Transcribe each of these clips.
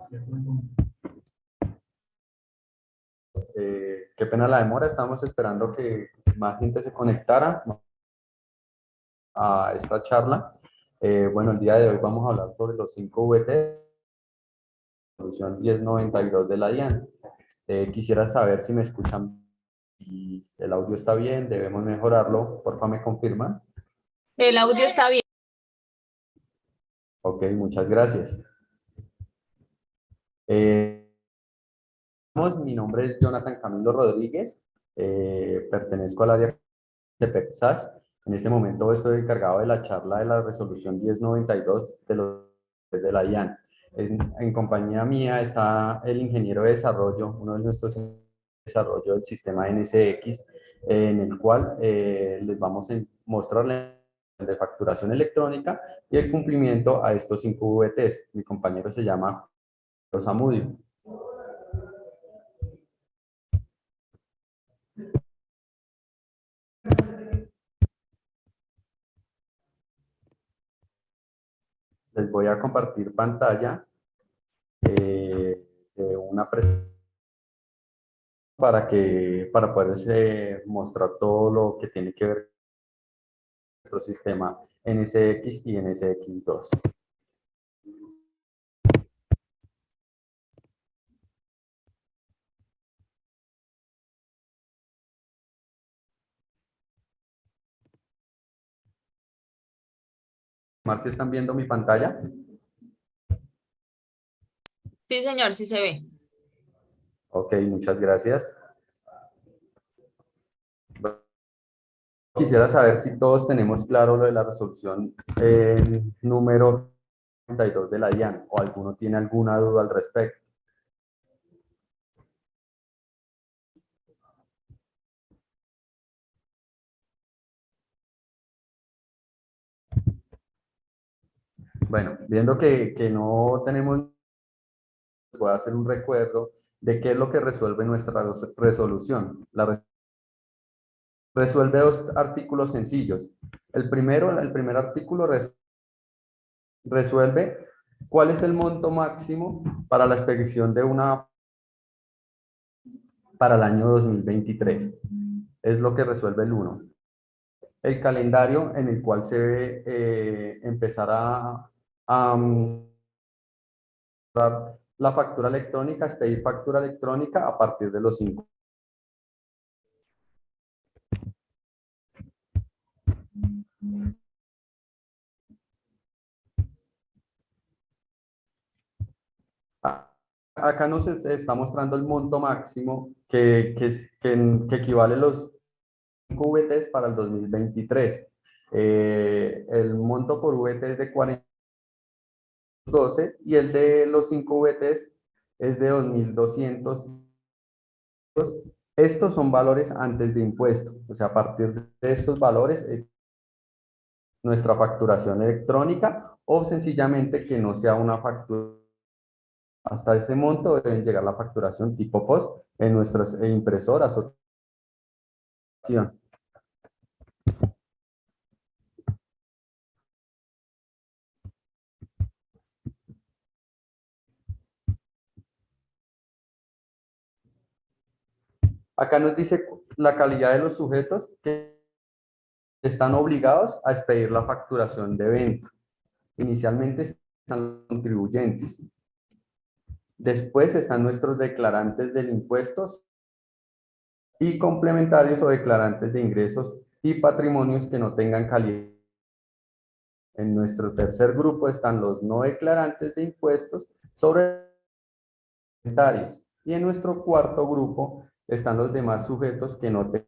Qué pena la demora, estamos esperando que más gente se conectara a esta charla. Bueno, el día de hoy vamos a hablar sobre los 5 VT, solución 1092 de la DIAN. Quisiera saber si me escuchan y el audio está bien, debemos mejorarlo, porfa me confirman. El audio está bien. Ok, muchas gracias. Mi nombre es Jonathan Camilo Rodríguez, pertenezco al área de PEPSAS. En este momento estoy encargado de la charla de la resolución 1092 de la DIAN. En compañía mía está el ingeniero de desarrollo, uno de nuestros desarrollo del sistema NSX, en el cual les vamos a mostrar la de facturación electrónica y el cumplimiento a estos 5 VTs. Mi compañero se llama Rosamudio. Les voy a compartir pantalla de una presentación para poder mostrar todo lo que tiene que ver con nuestro sistema NSX y NSX2. ¿Si están viendo mi pantalla? Sí, señor, sí se ve. Ok, muchas gracias. Quisiera saber si todos tenemos claro lo de la resolución número 32 de la DIAN o alguno tiene alguna duda al respecto. Bueno, viendo que no tenemos, voy a hacer un recuerdo de qué es lo que resuelve nuestra resolución. Resuelve dos artículos sencillos. El primer artículo resuelve cuál es el monto máximo para la expedición de una para el año 2023. Es lo que resuelve el uno. El calendario en el cual se debe empezar a la factura electrónica, expedir factura electrónica a partir de los 5. Acá nos está mostrando el monto máximo que equivale a los 5 VTs para el 2023. El monto por VT es de 412 y el de los 5 VTs es de 2.200. Estos son valores antes de impuesto, o sea, a partir de estos valores, nuestra facturación electrónica o sencillamente que no sea una factura. Hasta ese monto deben llegar la facturación tipo POS en nuestras impresoras o acá nos dice la calidad de los sujetos que están obligados a expedir la facturación de venta. Inicialmente están los contribuyentes. Después están nuestros declarantes de impuestos y complementarios o declarantes de ingresos y patrimonios que no tengan calidad. En nuestro tercer grupo están los no declarantes de impuestos sobre inventarios. Y en nuestro cuarto grupo están los demás sujetos que no tengan.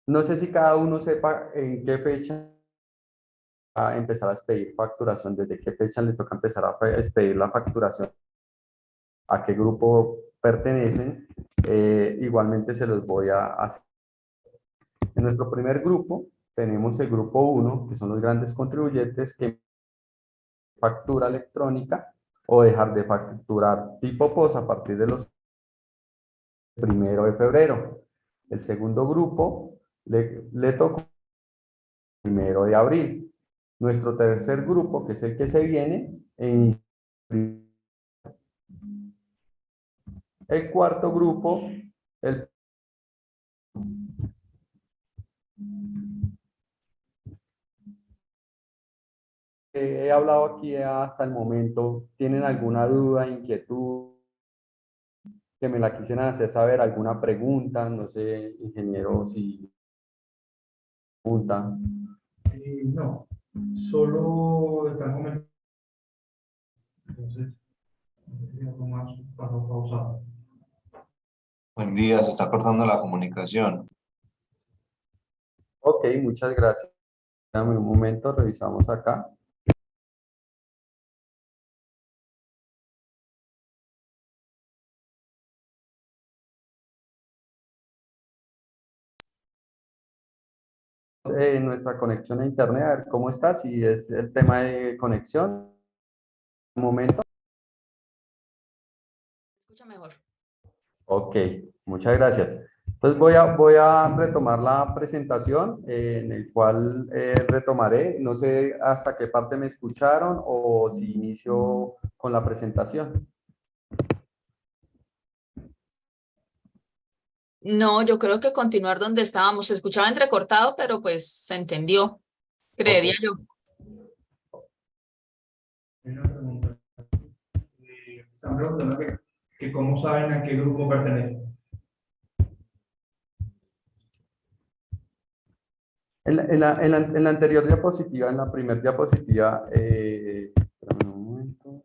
No sé si cada uno sepa en qué fecha a empezar a expedir facturación, desde qué fecha le toca empezar a expedir la facturación, a qué grupo pertenecen. Igualmente se los voy a hacer. En nuestro primer grupo tenemos el grupo 1, que son los grandes contribuyentes que factura electrónica o dejar de facturar tipo POS a partir de los 1 de febrero. El segundo grupo le tocó el 1 de abril. Nuestro tercer grupo, que es el que se viene, el cuarto grupo, el he hablado aquí hasta el momento, ¿tienen alguna duda, inquietud, que me la quisieran hacer saber, alguna pregunta? No sé, ingeniero, si pregunta. No, solo están comentando. Entonces, algo más pausado. Buen día, se está cortando la comunicación. Ok, muchas gracias. Dame un momento, revisamos acá. Nuestra conexión a internet, a ver cómo está, si es el tema de conexión. Un momento. Escucha mejor. Ok, muchas gracias. Entonces voy a retomar la presentación en el cual retomaré, no sé hasta qué parte me escucharon o si inicio con la presentación. No, yo creo que continuar donde estábamos. Se escuchaba entrecortado, pero pues se entendió, creería Ok. yo. Hay una pregunta. Están preguntando que cómo saben a qué grupo pertenecen. En la anterior diapositiva, en la primera diapositiva, espérame un momento.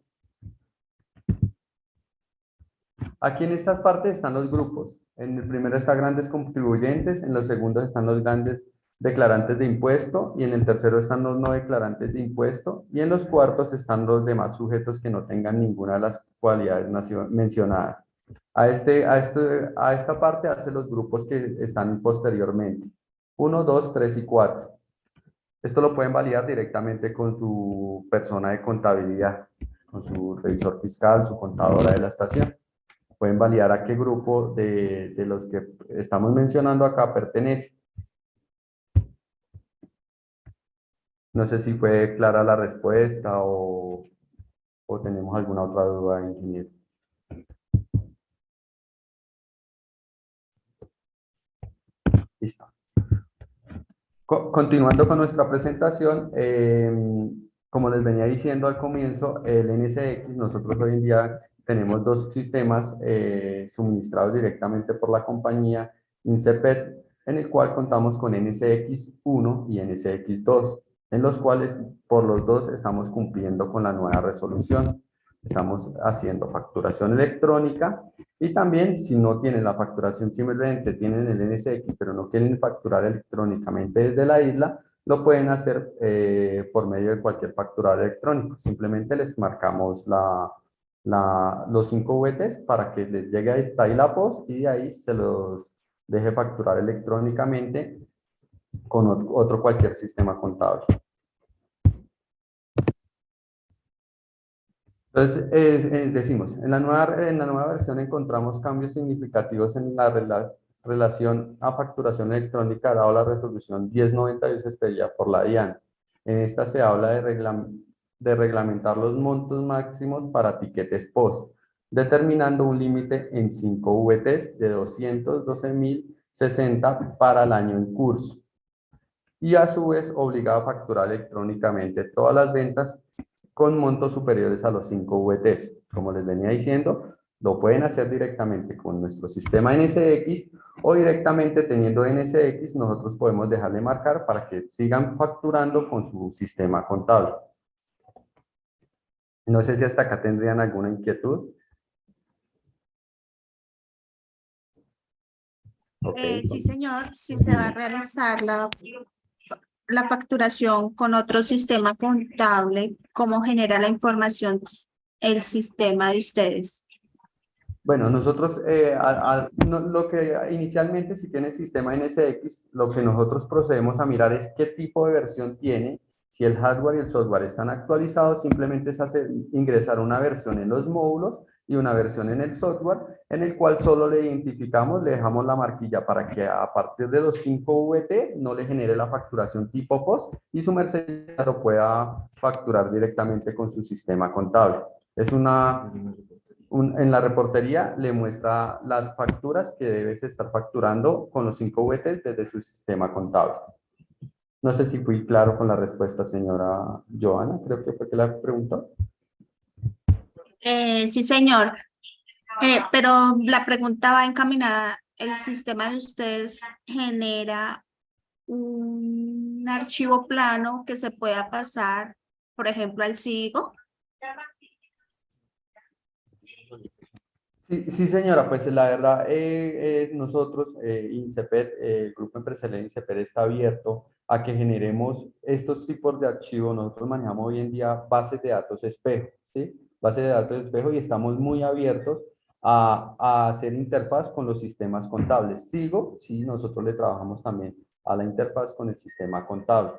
Aquí en estas partes están los grupos. En el primero están grandes contribuyentes, en los segundos están los grandes declarantes de impuesto y en el tercero están los no declarantes de impuesto y en los cuartos están los demás sujetos que no tengan ninguna de las cualidades mencionadas. A esta parte hace los grupos que están posteriormente. 1, 2, 3 y 4. Esto lo pueden validar directamente con su persona de contabilidad, con su revisor fiscal, su contadora de la estación. Pueden validar a qué grupo de los que estamos mencionando acá pertenece. No sé si fue clara la respuesta o tenemos alguna otra duda, ingeniero. Listo. Continuando con nuestra presentación, como les venía diciendo al comienzo, el NSX, nosotros hoy en día tenemos dos sistemas suministrados directamente por la compañía Incepet, en el cual contamos con NSX1 y NSX2, en los cuales por los dos estamos cumpliendo con la nueva resolución. Estamos haciendo facturación electrónica y también, si no tienen la facturación, simplemente tienen el NSX, pero no quieren facturar electrónicamente desde la isla, lo pueden hacer por medio de cualquier facturador electrónico. Simplemente les marcamos los 5 VTs para que les llegue hasta ahí la post y de ahí se los deje facturar electrónicamente con otro cualquier sistema contable. Entonces, decimos, en la nueva versión encontramos cambios significativos en la relación a facturación electrónica dado la resolución 1092 expedida por la DIAN. En esta se habla de reglamentar los montos máximos para tiquetes POS, determinando un límite en 5 VTs de 212.060 para el año en curso. Y a su vez obligado a facturar electrónicamente todas las ventas con montos superiores a los 5 VTs. Como les venía diciendo, lo pueden hacer directamente con nuestro sistema NSX o directamente teniendo NSX, nosotros podemos dejarle marcar para que sigan facturando con su sistema contable. No sé si hasta acá tendrían alguna inquietud. Okay. Sí, señor, si se va a realizar la facturación con otro sistema contable, ¿cómo genera la información el sistema de ustedes? Bueno, nosotros, lo que inicialmente si tiene el sistema NSX, lo que nosotros procedemos a mirar es qué tipo de versión tiene. Si el hardware y el software están actualizados, simplemente es ingresar una versión en los módulos y una versión en el software, en el cual solo le identificamos, le dejamos la marquilla para que a partir de los 5 VT no le genere la facturación tipo POS y su merced lo pueda facturar directamente con su sistema contable. Es en la reportería le muestra las facturas que debes estar facturando con los 5 VT desde su sistema contable. No sé si fui claro con la respuesta, señora Joana, creo que fue que la preguntó. Sí, señor. Pero la pregunta va encaminada. ¿El sistema de ustedes genera un archivo plano que se pueda pasar, por ejemplo, al SIGO? Sí, señora, pues la verdad, nosotros, INSEPED, el Grupo Empresarial INSEPED está abierto a que generemos estos tipos de archivos. Nosotros manejamos hoy en día bases de datos espejo, ¿sí? Bases de datos espejo y estamos muy abiertos a hacer interfaz con los sistemas contables. SIGO, sí, nosotros le trabajamos también a la interfaz con el sistema contable.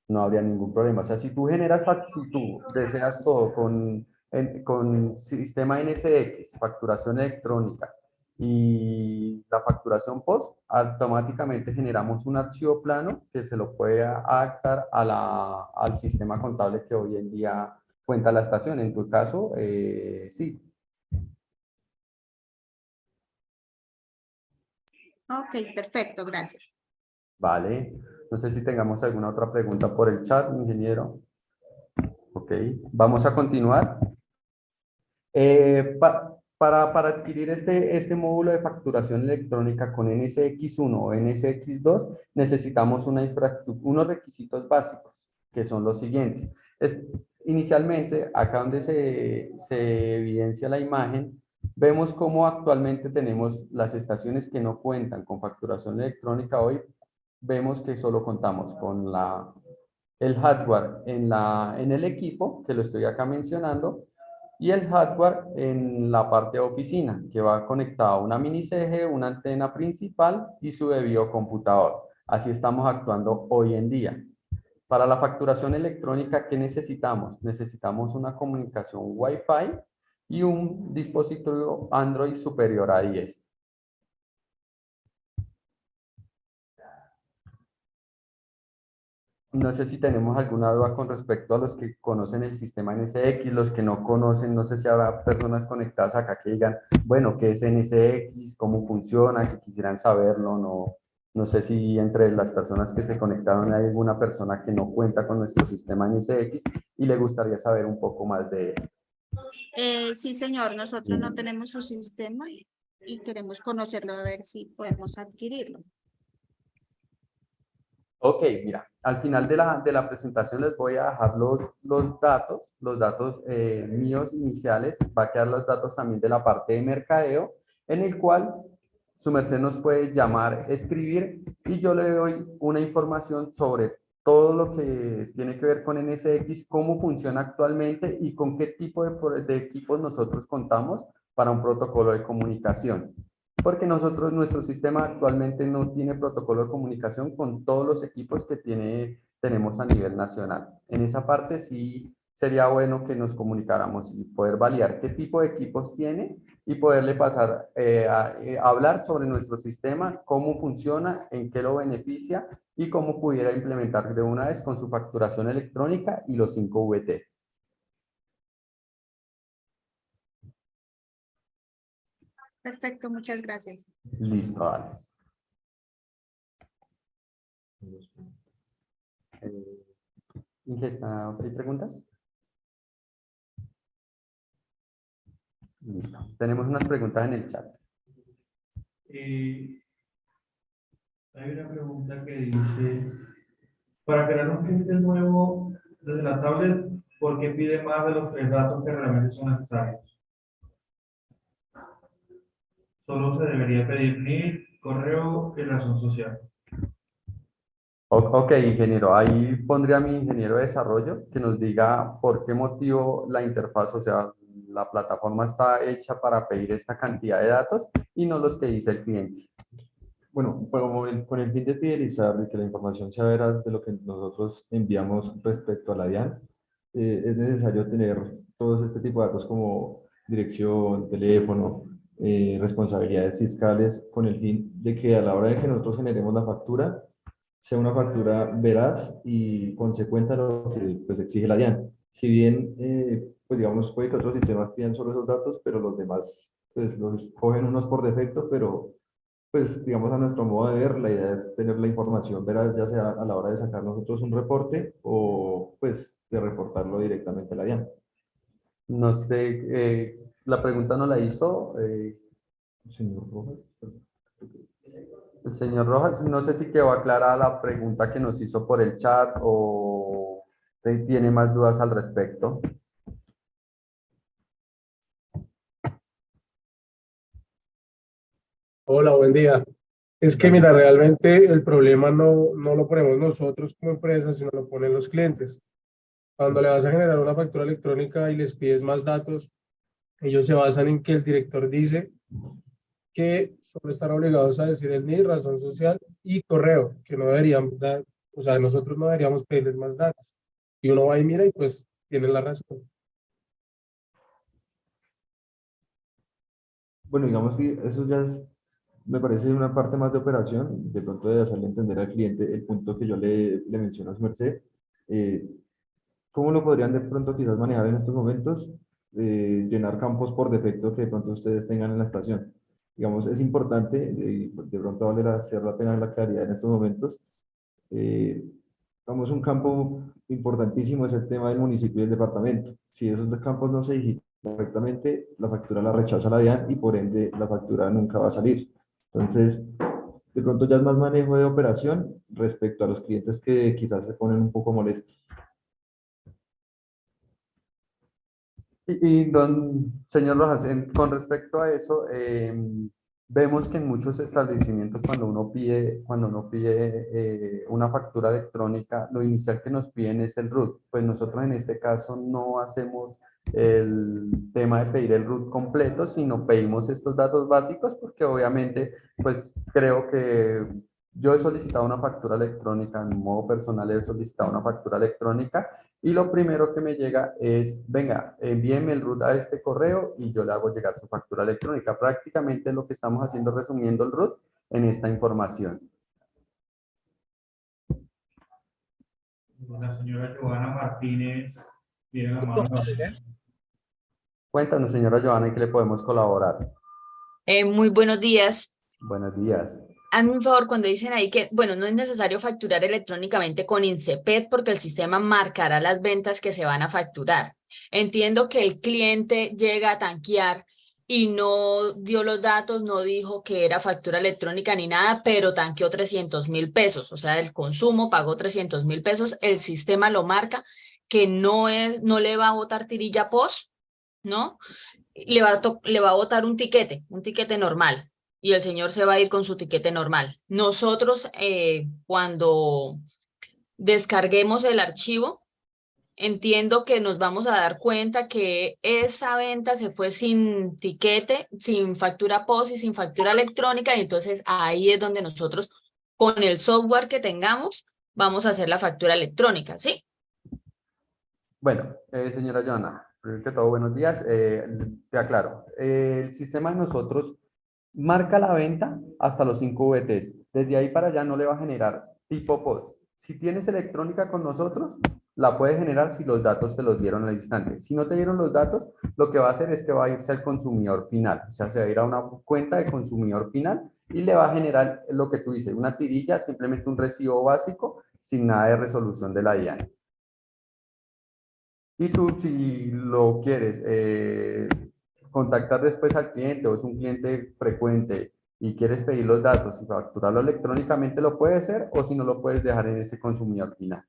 No habría ningún problema. O sea, si tú generas, si tú deseas todo con sistema NSX, facturación electrónica y la facturación POS, automáticamente generamos un archivo plano que se lo puede adaptar al sistema contable que hoy en día cuenta la estación. En tu caso, sí. Ok, perfecto, gracias. Vale. No sé si tengamos alguna otra pregunta por el chat, ingeniero. Ok, vamos a continuar. Para adquirir este módulo de facturación electrónica con NSX1 o NSX2, necesitamos unos requisitos básicos, que son los siguientes. Inicialmente, acá donde se evidencia la imagen, vemos cómo actualmente tenemos las estaciones que no cuentan con facturación electrónica. Hoy vemos que solo contamos con el hardware en el equipo, que lo estoy acá mencionando, y el hardware en la parte de oficina, que va conectado a una mini CG, una antena principal y su debido computador. Así estamos actuando hoy en día. Para la facturación electrónica, ¿qué necesitamos? Necesitamos una comunicación Wi-Fi y un dispositivo Android superior a 10. No sé si tenemos alguna duda con respecto a los que conocen el sistema NSX, los que no conocen, no sé si habrá personas conectadas acá que digan, bueno, ¿qué es NSX? ¿Cómo funciona? Que quisieran saberlo. No sé si entre las personas que se conectaron hay alguna persona que no cuenta con nuestro sistema NSX y le gustaría saber un poco más de él. Sí, señor, nosotros no tenemos su sistema y queremos conocerlo a ver si podemos adquirirlo. Ok, mira, al final de la presentación les voy a dejar los datos míos iniciales, va a quedar los datos también de la parte de mercadeo, en el cual su merced nos puede llamar, escribir, y yo le doy una información sobre todo lo que tiene que ver con NSX, cómo funciona actualmente y con qué tipo de equipos nosotros contamos para un protocolo de comunicación. Porque nuestro sistema actualmente no tiene protocolo de comunicación con todos los equipos que tenemos a nivel nacional. En esa parte sí sería bueno que nos comunicáramos y poder validar qué tipo de equipos tiene y poderle pasar a hablar sobre nuestro sistema, cómo funciona, en qué lo beneficia y cómo pudiera implementar de una vez con su facturación electrónica y los 5 VT. Perfecto, muchas gracias. Listo, vale. Ingesta, ¿hay preguntas? Listo. Tenemos unas preguntas en el chat. Hay una pregunta que dice, para crear un cliente nuevo desde la tablet, ¿por qué pide más de los 3 datos que realmente son necesarios? Solo se debería pedir NIC, correo y razón social. Ok, ingeniero, ahí pondría a mi ingeniero de desarrollo que nos diga por qué motivo la interfaz, o sea, la plataforma está hecha para pedir esta cantidad de datos y no los que dice el cliente. Bueno, con el fin de fidelizar y que la información sea veraz de lo que nosotros enviamos respecto a la DIAN, es necesario tener todos este tipo de datos como dirección, teléfono, responsabilidades fiscales, con el fin de que a la hora de que nosotros generemos la factura, sea una factura veraz y consecuente a lo que pues, exige la DIAN. Si bien, pues digamos, puede que otros sistemas pidan solo esos datos, pero los demás pues los cogen unos por defecto, pero pues digamos a nuestro modo de ver, la idea es tener la información veraz, ya sea a la hora de sacar nosotros un reporte o pues de reportarlo directamente a la DIAN. No sé, la pregunta no la hizo Señor Rojas. el señor Rojas. No sé si quedó aclarada la pregunta que nos hizo por el chat o tiene más dudas al respecto. Hola, buen día. Es que mira, realmente el problema no lo ponemos nosotros como empresa, sino lo ponen los clientes. Cuando le vas a generar una factura electrónica y les pides más datos, ellos se basan en que el director dice que solo están obligados a decir el NID, razón social y correo, que no deberían dar, o sea, nosotros no deberíamos pedirles más datos. Y uno va y mira y pues tienen la razón. Bueno, digamos que eso ya es, me parece una parte más de operación, de pronto de hacerle entender al cliente el punto que yo le menciono a su merced. Eh, ¿Cómo lo podrían de pronto quizás manejar en estos momentos? Llenar campos por defecto que de pronto ustedes tengan en la estación. Digamos, es importante, de pronto vale hacer la pena la claridad en estos momentos. Eh, Vamos, un campo importantísimo es el tema del municipio y del departamento. Si esos dos campos no se digitan correctamente, la factura la rechaza la DIAN y por ende la factura nunca va a salir. Entonces, de pronto ya es más manejo de operación respecto a los clientes que quizás se ponen un poco molestos. Señor Rojas, con respecto a eso, vemos que en muchos establecimientos cuando uno pide una factura electrónica, lo inicial que nos piden es el RUT. Pues nosotros en este caso no hacemos el tema de pedir el RUT completo, sino pedimos estos datos básicos porque obviamente, pues creo que yo he solicitado una factura electrónica, en modo personal he solicitado una factura electrónica y lo primero que me llega es, venga, envíeme el RUT a este correo y yo le hago llegar su factura electrónica. Prácticamente lo que estamos haciendo es resumiendo el RUT en esta información. La señora Joana Martínez tiene la mano. Cuéntanos, señora Joana, ¿en qué le podemos colaborar? Muy buenos días. Buenos días. Hazme un favor cuando dicen ahí que, bueno, no es necesario facturar electrónicamente con INCEPED porque el sistema marcará las ventas que se van a facturar. Entiendo que el cliente llega a tanquear y no dio los datos, no dijo que era factura electrónica ni nada, pero tanqueó 300.000 pesos, o sea, el consumo pagó 300.000 pesos, el sistema lo marca que no le va a botar tirilla POS, ¿no? Le va a botar un tiquete normal y el señor se va a ir con su tiquete normal. Nosotros, cuando descarguemos el archivo, entiendo que nos vamos a dar cuenta que esa venta se fue sin tiquete, sin factura POS y sin factura electrónica, y entonces ahí es donde nosotros, con el software que tengamos, vamos a hacer la factura electrónica, ¿sí? Bueno, señora Joana, primero que todo, buenos días. Te aclaro, el sistema de nosotros marca la venta hasta los 5 VTs. Desde ahí para allá no le va a generar tipo POS. Si tienes electrónica con nosotros, la puedes generar si los datos te los dieron al instante. Si no te dieron los datos, lo que va a hacer es que va a irse al consumidor final. O sea, se va a ir a una cuenta de consumidor final y le va a generar lo que tú dices, una tirilla, simplemente un recibo básico sin nada de resolución de la DIAN. Y tú, si lo quieres contactar después al cliente o es un cliente frecuente y quieres pedir los datos y facturarlo electrónicamente, lo puedes hacer o si no lo puedes dejar en ese consumidor final.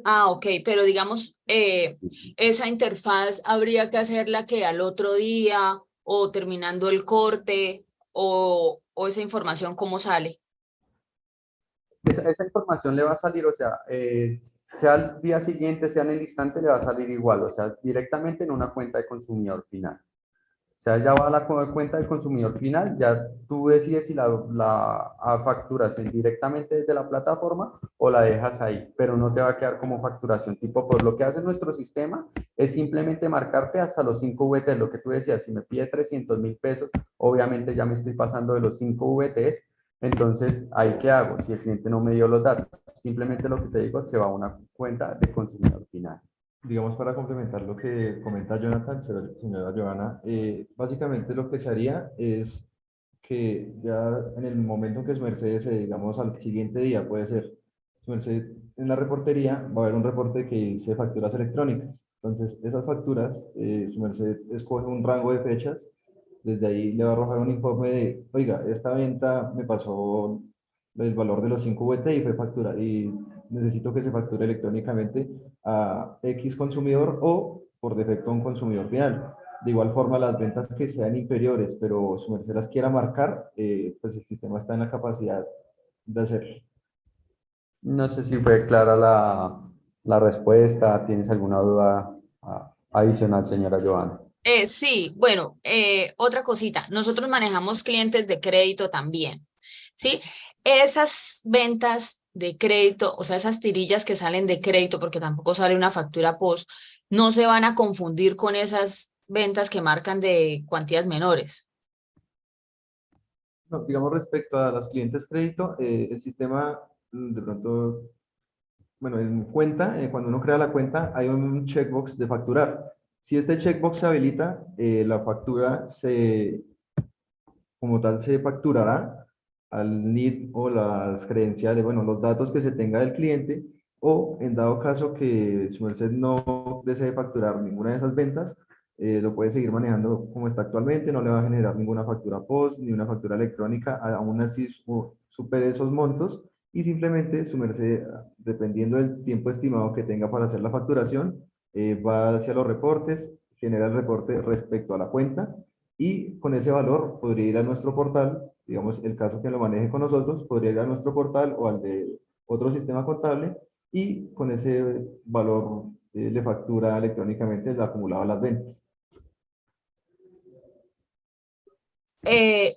Ah, ok, pero digamos, esa interfaz habría que hacerla que al otro día o terminando el corte o esa información, ¿cómo sale? Esa información le va a salir, o sea, sea al día siguiente, sea en el instante, le va a salir igual, o sea, directamente en una cuenta de consumidor final. O sea, ya va a la cuenta del consumidor final, ya tú decides si la facturas directamente desde la plataforma o la dejas ahí, pero no te va a quedar como facturación tipo POS. Lo que hace nuestro sistema es simplemente marcarte hasta los 5 VTs, lo que tú decías, si me pide 300.000 pesos, obviamente ya me estoy pasando de los 5 VTs, entonces, ¿ahí qué hago? Si el cliente no me dio los datos, simplemente lo que te digo es que va a una cuenta de consumidor final. Digamos, para complementar lo que comenta Jonathan, señora Joana, básicamente lo que se haría es que ya en el momento que su merced se, digamos, al siguiente día, puede ser, su merced en la reportería va a haber un reporte que dice facturas electrónicas. Entonces, esas facturas, su merced escoge un rango de fechas, desde ahí le va a arrojar un informe de, oiga, esta venta me pasó el valor de los 5 VT y fue factura, y necesito que se facture electrónicamente a X consumidor o por defecto a un consumidor final. De igual forma, las ventas que sean inferiores, pero su merced las quiera marcar, pues el sistema está en la capacidad de hacerlo. No sé si fue clara la respuesta. ¿Tienes alguna duda adicional, señora Joana? Sí, bueno, otra cosita. Nosotros manejamos clientes de crédito también, ¿sí? Esas ventas de crédito, o sea, esas tirillas que salen de crédito, porque tampoco sale una factura post, no se van a confundir con esas ventas que marcan de cuantías menores. No, digamos, respecto a los clientes crédito, el sistema de pronto, bueno, en cuenta, cuando uno crea la cuenta, hay un checkbox de facturar. Si este checkbox se habilita, la factura como tal se facturará al NID o las credenciales, bueno, los datos que se tenga del cliente, o en dado caso que su merced no desee facturar ninguna de esas ventas, lo puede seguir manejando como está actualmente, no le va a generar ninguna factura post ni una factura electrónica, aún así supere esos montos, y simplemente su merced, dependiendo del tiempo estimado que tenga para hacer la facturación, va hacia los reportes, genera el reporte respecto a la cuenta, y con ese valor podría ir a nuestro portal, digamos, el caso que lo maneje con nosotros, podría ir a nuestro portal o al de otro sistema contable, y con ese valor le factura electrónicamente el acumulado de las ventas.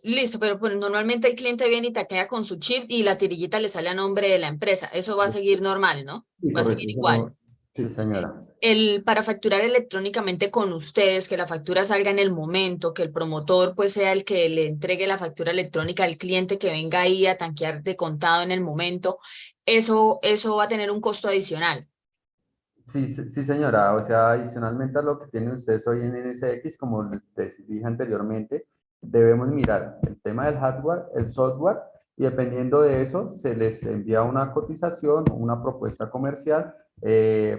Listo, pero pues normalmente el cliente viene y taquea con su chip y la tirillita le sale a nombre de la empresa. Eso va a seguir normal, ¿no? Sí, Va a correcto, seguir eso igual. no, Sí, sí. señora. Para facturar electrónicamente con ustedes, que la factura salga en el momento, que el promotor pues sea el que le entregue la factura electrónica al cliente que venga ahí a tanquear de contado en el momento, eso va a tener un costo adicional. Sí, sí, señora. O sea, adicionalmente a lo que tienen ustedes hoy en NSX, como les dije anteriormente, debemos mirar el tema del hardware, el software, y dependiendo de eso, se les envía una cotización, una propuesta comercial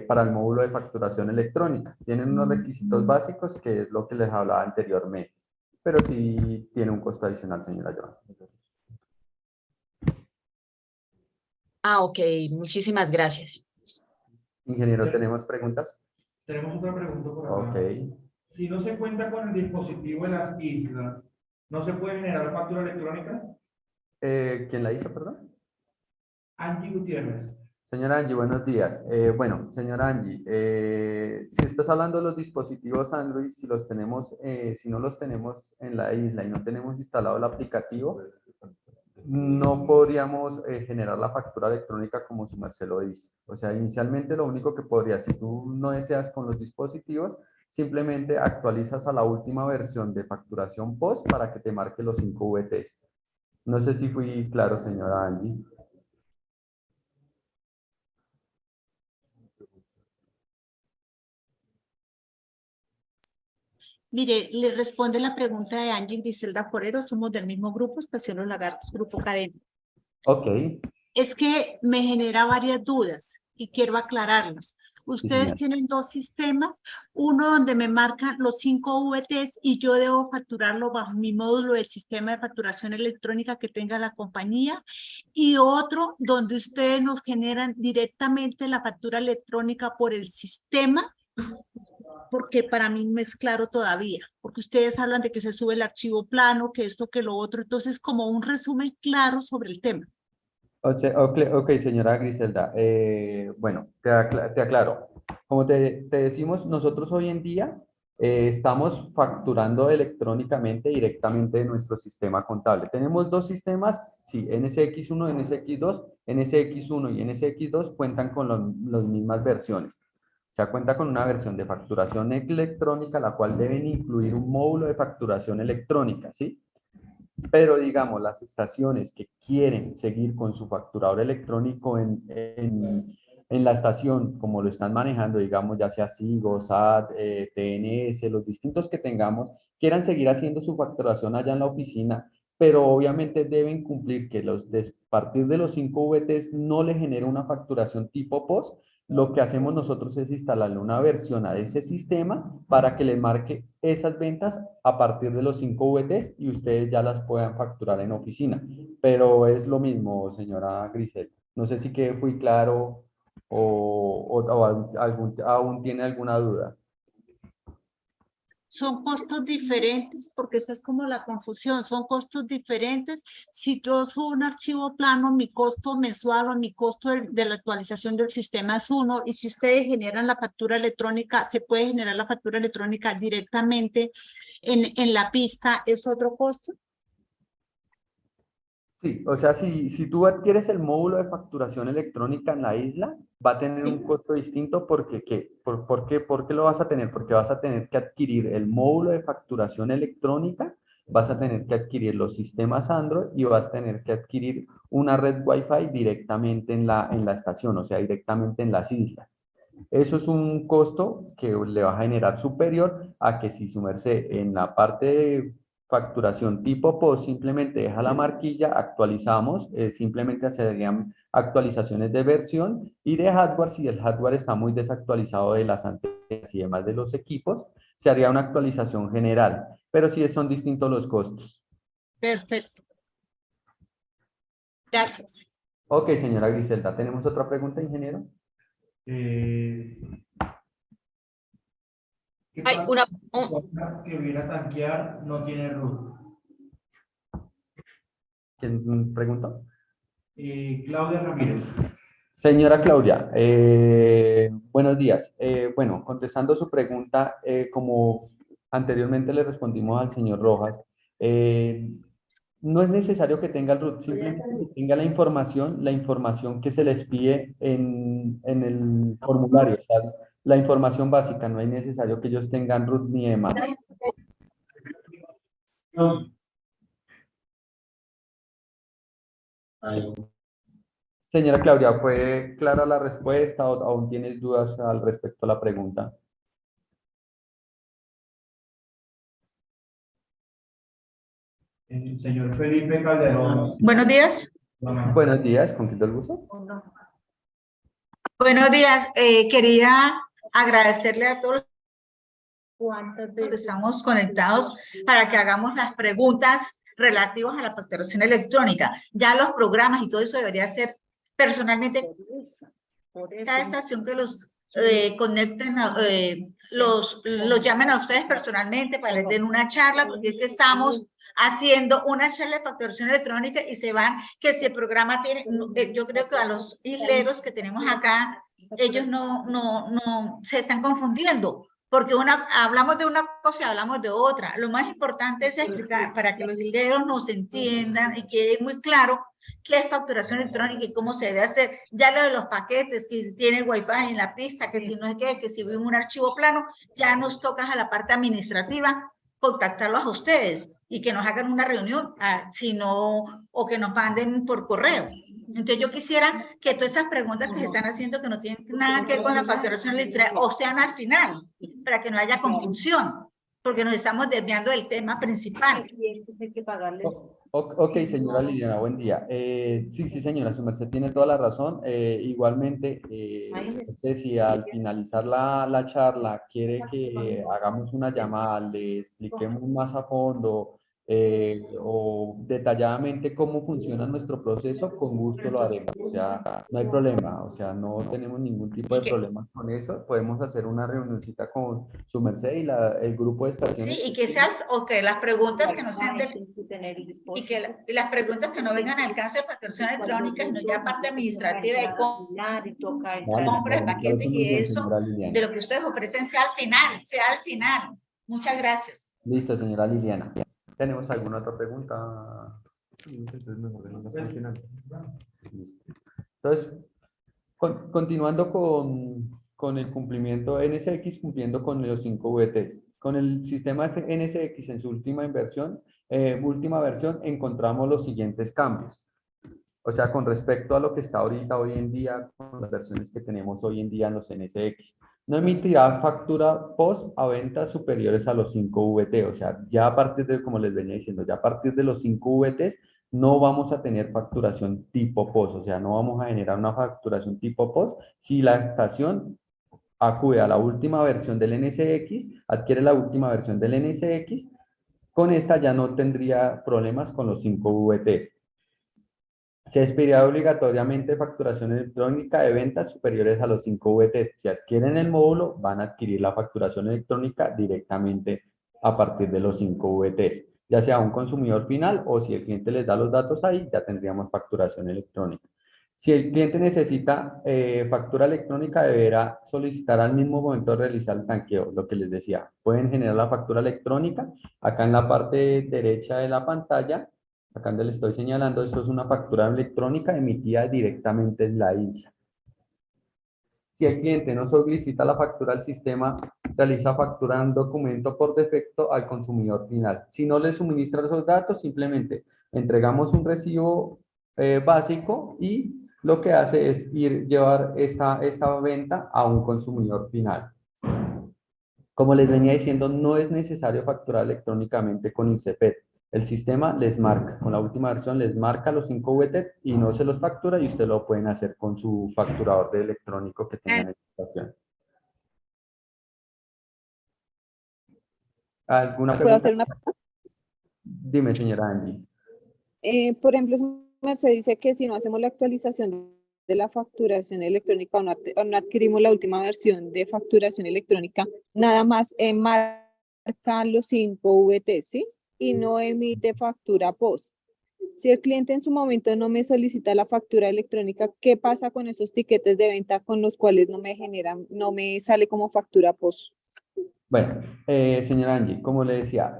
para el módulo de facturación electrónica. Tienen unos requisitos básicos, que es lo que les hablaba anteriormente, pero sí tiene un costo adicional, señora Joana. Ah, ok, muchísimas gracias. Ingeniero, ¿tenemos preguntas? Tenemos otra pregunta por acá. Ok. Si no se cuenta con el dispositivo de las islas, ¿no se puede generar factura electrónica? ¿Quién la hizo, perdón? Angie Gutiérrez. Señora Angie, buenos días. Bueno, señora Angie, si estás hablando de los dispositivos Android, si los tenemos, si no los tenemos en la isla y no tenemos instalado el aplicativo, no podríamos generar la factura electrónica como su merced lo dice. O sea, inicialmente lo único que podría, si tú no deseas con los dispositivos, simplemente actualizas a la última versión de facturación post para que te marque los 5 VTs. No sé si fui claro, señora Angie. Mire, le responde la pregunta de Angie Griselda Forero, somos del mismo grupo, Estación Los Lagartos, Grupo Cadena. Ok, Es que me genera varias dudas y quiero aclararlas. Ustedes señora. tienen dos sistemas, uno donde me marcan los 5 VTs y yo debo facturarlo bajo mi módulo de sistema de facturación electrónica que tenga la compañía, y otro donde ustedes nos generan directamente la factura electrónica por el sistema, porque para mí no es claro todavía, porque ustedes hablan de que se sube el archivo plano, que esto, que lo otro, entonces como un resumen claro sobre el tema. Ok, señora Griselda. Bueno, te aclaro. Como te decimos, nosotros hoy en día estamos facturando electrónicamente directamente de nuestro sistema contable. Tenemos dos sistemas, sí, NSX1 y NSX2. NSX1 y NSX2 cuentan con las mismas versiones. O sea, cuenta con una versión de facturación electrónica, la cual deben incluir un módulo de facturación electrónica, ¿sí? Pero digamos, las estaciones que quieren seguir con su facturador electrónico en la estación, como lo están manejando, digamos, ya sea SIGO, SAT, TNS, los distintos que tengamos, quieran seguir haciendo su facturación allá en la oficina, pero obviamente deben cumplir que a partir de los 5 VTs no le genera una facturación tipo POS. Lo que hacemos nosotros es instalarle una versión a ese sistema para que le marque esas ventas a partir de los 5 VTs y ustedes ya las puedan facturar en oficina. Pero es lo mismo, señora Grisel. No sé si quedé muy claro o aún tiene alguna duda. Son costos diferentes, porque esa es como la confusión, son costos diferentes. Si yo subo un archivo plano, mi costo mensual o mi costo de la actualización del sistema es uno, y si ustedes generan la factura electrónica, se puede generar la factura electrónica directamente en la pista, ¿es otro costo? Sí, o sea, si tú adquieres el módulo de facturación electrónica en la isla, va a tener un costo distinto porque, ¿por qué lo vas a tener? Porque vas a tener que adquirir el módulo de facturación electrónica, vas a tener que adquirir los sistemas Android y vas a tener que adquirir una red Wi-Fi directamente en la estación, o sea, directamente en las islas. Eso es un costo que le va a generar superior a que si su merced en la parte de facturación tipo POS simplemente deja la marquilla, actualizamos, simplemente serían actualizaciones de versión, y de hardware, si el hardware está muy desactualizado de las antenas y demás de los equipos, se haría una actualización general, pero sí son distintos los costos. Perfecto. Gracias. Ok, señora Griselda, ¿tenemos otra pregunta, ingeniero? ¿Qué Hay pasa una, si la persona que viene a tanquear no tiene root? ¿Quién preguntó? Claudia Ramírez. Señora Claudia, buenos días. Bueno, contestando su pregunta, como anteriormente le respondimos al señor Rojas, no es necesario que tenga el root, simplemente que tenga la información que se les pide en el formulario, o sea, la información básica, no es necesario que ellos tengan root ni demás. Señora Claudia, ¿fue clara la respuesta o aún tienes dudas al respecto a la pregunta? Señor Felipe Calderón. Buenos días. Buenos días, ¿con quién te gusto? Buenos días. Quería agradecerle a todos los que estamos conectados para que hagamos las preguntas relativas a la facturación electrónica. Ya los programas y todo eso debería ser personalmente cada estación que los conecten, los llamen a ustedes personalmente para les den una charla, porque es que estamos haciendo una charla de facturación electrónica y se van, que si el programa tiene, yo creo que a los isleros que tenemos acá, ellos no se están confundiendo, porque hablamos de una cosa y hablamos de otra. Lo más importante es explicar para que los isleros nos entiendan y quede muy claro qué es facturación electrónica y cómo se debe hacer. Ya lo de los paquetes, que tiene Wi-Fi en la pista, que si no es que si vimos un archivo plano, ya nos toca a la parte administrativa contactarlos a ustedes y que nos hagan una reunión, o que nos manden por correo. Entonces yo quisiera que todas esas preguntas que se están haciendo que no tienen nada que ver con la facturación electrónica o sean al final, para que no haya confusión, porque nos estamos desviando del tema principal. Y esto hay que pagarles. Ok, señora Liliana, buen día. Sí, señora, su merced tiene toda la razón. Igualmente, no sé si al finalizar la charla quiere que hagamos una llamada, le expliquemos más a fondo o detalladamente cómo funciona nuestro proceso, con gusto lo haremos. O sea, no hay problema, o sea, no tenemos ningún tipo de problema con eso. Podemos hacer una reunioncita con su merced y el grupo de estaciones. Sí, y que sean, las preguntas que no sean y que las preguntas que no vengan al alcance de facturación electrónica, sino ya parte administrativa de compra de paquetes y eso, de lo que ustedes ofrecen sea al final, Muchas gracias. Listo, señora Liliana. ¿Tenemos alguna otra pregunta? Entonces, mejor dejamos hasta el final. Listo. Entonces, continuando con el cumplimiento NSX, cumpliendo con los 5 VTs. Con el sistema NSX en su última versión, encontramos los siguientes cambios. O sea, con respecto a lo que está ahorita, hoy en día, con las versiones que tenemos hoy en día en los NSX. No emitirá factura post a ventas superiores a los 5 VT. O sea, ya a partir de, como les venía diciendo, ya a partir de los 5 VTs, no vamos a tener facturación tipo post. O sea, no vamos a generar una facturación tipo post si la estación acude a la última versión del NSX, adquiere la última versión del NSX, con esta ya no tendría problemas con los 5 VTs. Se expedirá obligatoriamente facturación electrónica de ventas superiores a los 5 VT. Si adquieren el módulo, van a adquirir la facturación electrónica directamente a partir de los 5 VT, ya sea un consumidor final o si el cliente les da los datos ahí, ya tendríamos facturación electrónica. Si el cliente necesita factura electrónica, deberá solicitar al mismo momento de realizar el tanqueo, lo que les decía. Pueden generar la factura electrónica. Acá en la parte derecha de la pantalla, acá donde le estoy señalando, esto es una factura electrónica emitida directamente en la isla. Si el cliente no solicita la factura al sistema, realiza factura en documento por defecto al consumidor final. Si no le suministra esos datos, simplemente entregamos un recibo básico y lo que hace es llevar esta venta a un consumidor final. Como les venía diciendo, no es necesario facturar electrónicamente con INCEPET. El sistema les marca, con la última versión les marca los 5 VT y no se los factura y ustedes lo pueden hacer con su facturador de electrónico que tengan en estación. ¿Alguna ¿Puedo pregunta? hacer una? Dime, señora Angie. Por ejemplo, Merced dice que si no hacemos la actualización de la facturación electrónica o no adquirimos la última versión de facturación electrónica, nada más marca los 5 VT, ¿sí? Y no emite factura post. Si el cliente en su momento no me solicita la factura electrónica, ¿qué pasa con esos tiquetes de venta con los cuales no me sale como factura post? Bueno, señora Angie, como le decía,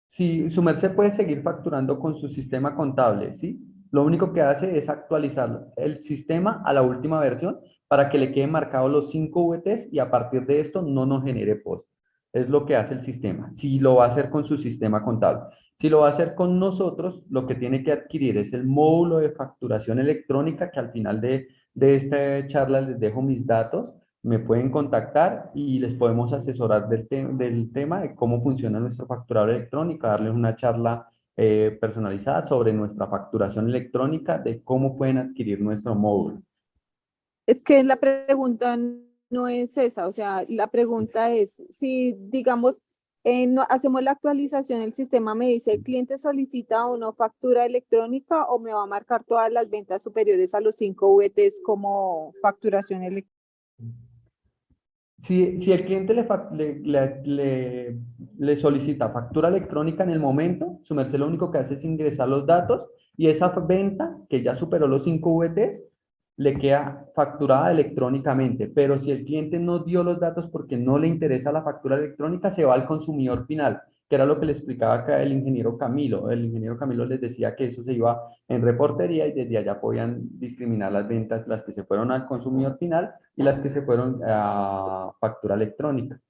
si su merced puede seguir facturando con su sistema contable, ¿sí? Lo único que hace es actualizar el sistema a la última versión para que le queden marcados los 5 VTs y a partir de esto no nos genere post. Es lo que hace el sistema, si lo va a hacer con su sistema contable. Si lo va a hacer con nosotros, lo que tiene que adquirir es el módulo de facturación electrónica, que al final de esta charla les dejo mis datos. Me pueden contactar y les podemos asesorar del tema de cómo funciona nuestro facturador electrónico, darles una charla personalizada sobre nuestra facturación electrónica, de cómo pueden adquirir nuestro módulo. Es que la pregunta no es esa, o sea, la pregunta es si, digamos, no hacemos la actualización, el sistema me dice, el cliente solicita o no factura electrónica o me va a marcar todas las ventas superiores a los 5 VTs como facturación electrónica. Si el cliente le solicita factura electrónica en el momento, su merced lo único que hace es ingresar los datos y esa venta que ya superó los 5 VTs le queda facturada electrónicamente. Pero si el cliente no dio los datos porque no le interesa la factura electrónica, se va al consumidor final, que era lo que le explicaba acá el ingeniero Camilo. El ingeniero Camilo les decía que eso se iba en reportería y desde allá podían discriminar las ventas, las que se fueron al consumidor final y las que se fueron a factura electrónica.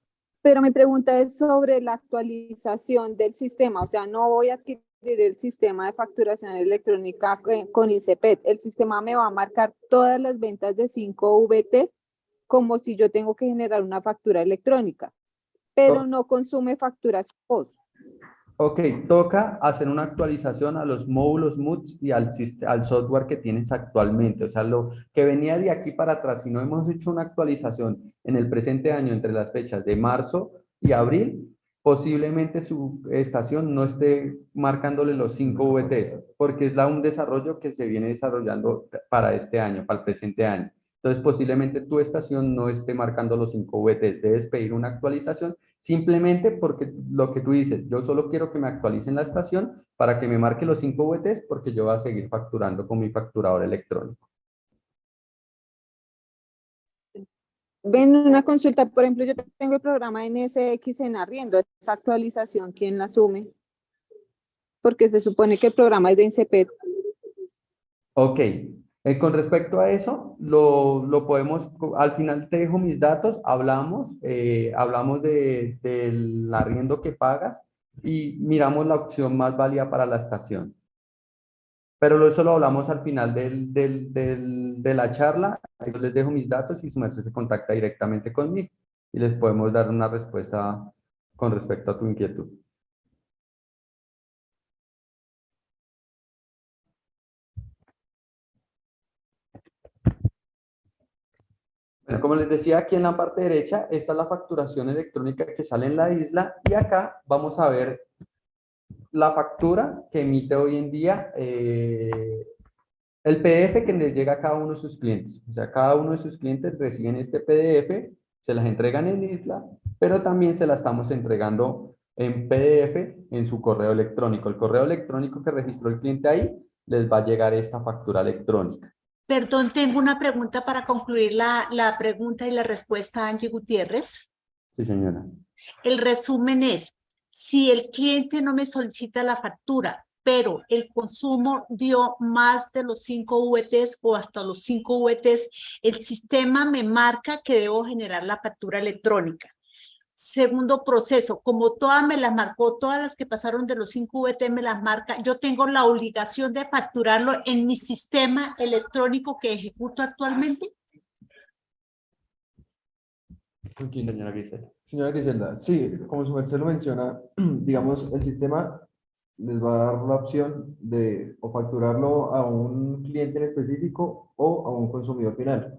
Pero mi pregunta es sobre la actualización del sistema, o sea, no voy a adquirir el sistema de facturación electrónica con INCEPET. El sistema me va a marcar todas las ventas de 5 VTs como si yo tengo que generar una factura electrónica, pero no consume facturas post. Ok, toca hacer una actualización a los módulos MUTS y al software que tienes actualmente. O sea, lo que venía de aquí para atrás, si no hemos hecho una actualización en el presente año entre las fechas de marzo y abril, posiblemente su estación no esté marcándole los 5 VTs, porque es un desarrollo que se viene desarrollando para este año, para el presente año. Entonces, posiblemente tu estación no esté marcando los 5 VTs. Debes pedir una actualización simplemente porque lo que tú dices, yo solo quiero que me actualicen la estación para que me marque los 5 VTs porque yo voy a seguir facturando con mi facturador electrónico. Ven una consulta, por ejemplo, yo tengo el programa NSX en arriendo, esa actualización, ¿quién la asume? Porque se supone que el programa es de INSEPED. Ok, con respecto a eso, lo podemos, al final te dejo mis datos, hablamos del arriendo que pagas y miramos la opción más válida para la estación. Pero eso lo hablamos al final de la charla. Yo les dejo mis datos y su merced se contacta directamente conmigo y les podemos dar una respuesta con respecto a tu inquietud. Bueno, como les decía, aquí en la parte derecha, esta es la facturación electrónica que sale en la isla y acá vamos a ver la factura que emite hoy en día el PDF que les llega a cada uno de sus clientes. O sea, cada uno de sus clientes reciben este PDF, se las entregan en isla, pero también se la estamos entregando en PDF en su correo electrónico. El correo electrónico que registró el cliente ahí, les va a llegar esta factura electrónica. Perdón, tengo una pregunta para concluir la pregunta y la respuesta, Angie Gutiérrez. Sí, señora. El resumen es, si el cliente no me solicita la factura, pero el consumo dio más de los 5 VTs o hasta los 5 VTs, el sistema me marca que debo generar la factura electrónica. Segundo proceso, como todas me las marcó, todas las que pasaron de los 5 VT me las marca, yo tengo la obligación de facturarlo en mi sistema electrónico que ejecuto actualmente. Sí, señora Griselda. Señora Griselda, sí, como su merced lo menciona, digamos, el sistema les va a dar la opción de o facturarlo a un cliente en específico o a un consumidor final.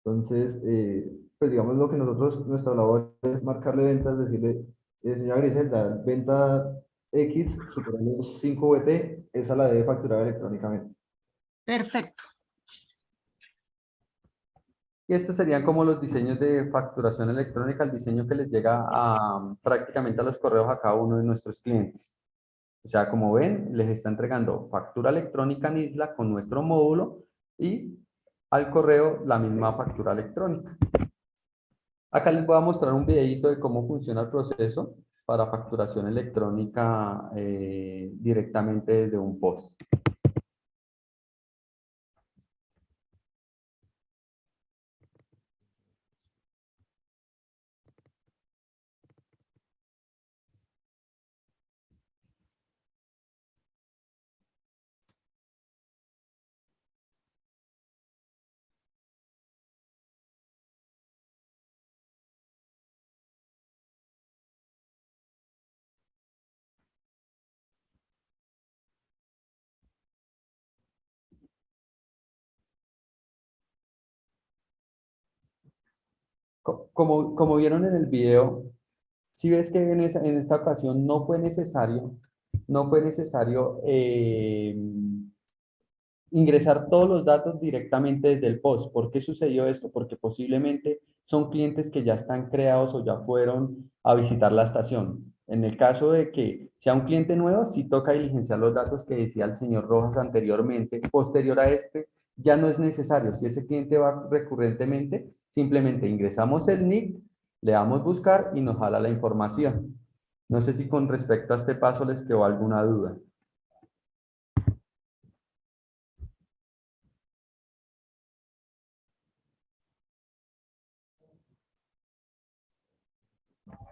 Entonces, pues digamos lo que nosotros, nuestra labor es marcarle ventas, decirle, señora Griselda, venta X superando los 5 VT, esa la debe facturar electrónicamente. Perfecto. Y estos serían como los diseños de facturación electrónica, el diseño que les llega prácticamente a los correos a cada uno de nuestros clientes. O sea, como ven, les está entregando factura electrónica en isla con nuestro módulo y al correo la misma factura electrónica. Acá les voy a mostrar un videito de cómo funciona el proceso para facturación electrónica directamente desde un POS. Como vieron en el video, si ves que en esta ocasión no fue necesario ingresar todos los datos directamente desde el POS. ¿Por qué sucedió esto? Porque posiblemente son clientes que ya están creados o ya fueron a visitar la estación. En el caso de que sea un cliente nuevo, sí toca diligenciar los datos que decía el señor Rojas anteriormente. Posterior a este, ya no es necesario. Si ese cliente va recurrentemente, simplemente ingresamos el NIC, le damos buscar y nos jala la información. No sé si con respecto a este paso les quedó alguna duda.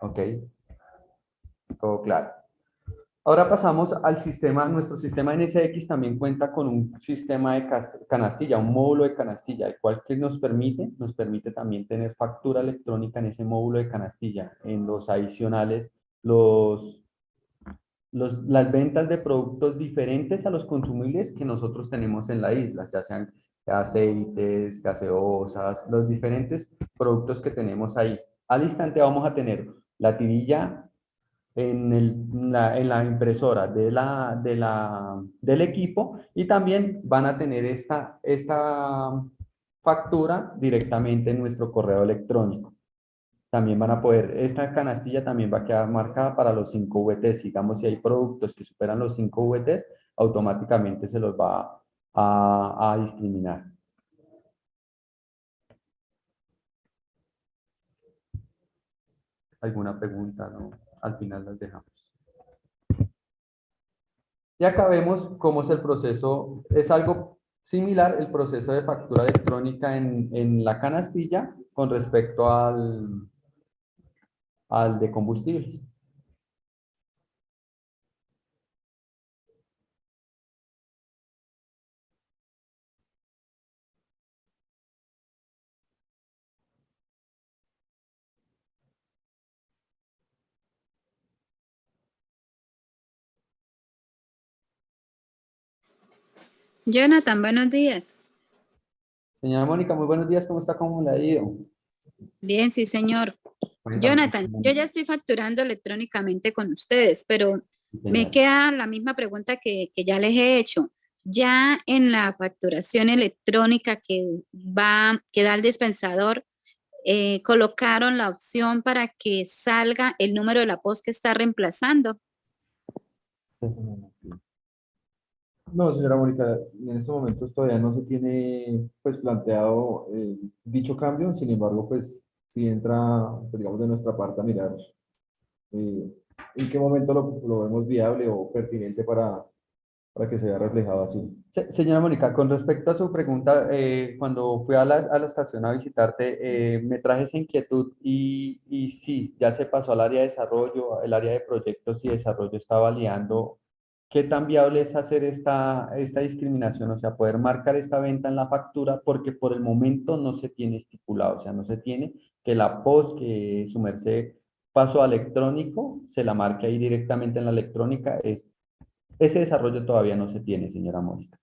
Ok, todo claro. Ahora pasamos al sistema, nuestro sistema NSX también cuenta con un sistema de canastilla, un módulo de canastilla, el cual que nos permite también tener factura electrónica en ese módulo de canastilla. En los adicionales, las ventas de productos diferentes a los consumibles que nosotros tenemos en la isla, ya sean aceites, gaseosas, los diferentes productos que tenemos ahí. Al instante vamos a tener la tirilla en la impresora del equipo y también van a tener esta factura directamente en nuestro correo electrónico. También van a poder, esta canastilla también va a quedar marcada para los 5 VTs. Digamos, si hay productos que superan los 5 VTs, automáticamente se los va a discriminar. alguna pregunta, ¿no? Al final las dejamos. Y acá vemos cómo es el proceso, es algo similar el proceso de factura electrónica en la canastilla con respecto al de combustibles. Jonathan, buenos días. Señora Mónica, muy buenos días, ¿cómo está? ¿Cómo le ha ido? Bien, sí, señor. Cuéntame. Jonathan, yo ya estoy facturando electrónicamente con ustedes, pero me queda la misma pregunta que ya les he hecho. Ya en la facturación electrónica que da el dispensador, colocaron la opción para que salga el número de la POS que está reemplazando. No, señora Mónica, en estos momentos todavía no se tiene pues planteado dicho cambio, sin embargo, pues si entra, pues, digamos, de nuestra parte a mirar en qué momento lo vemos viable o pertinente para que se vea reflejado así. Señora Mónica, con respecto a su pregunta, cuando fui a la estación a visitarte, me traje esa inquietud y sí, ya se pasó al área de desarrollo, el área de proyectos y desarrollo está validando qué tan viable es hacer esta discriminación, o sea, poder marcar esta venta en la factura, porque por el momento no se tiene estipulado, o sea, no se tiene que la POS que su merced pasó a electrónico, se la marque ahí directamente en la electrónica, ese desarrollo todavía no se tiene, señora Mónica.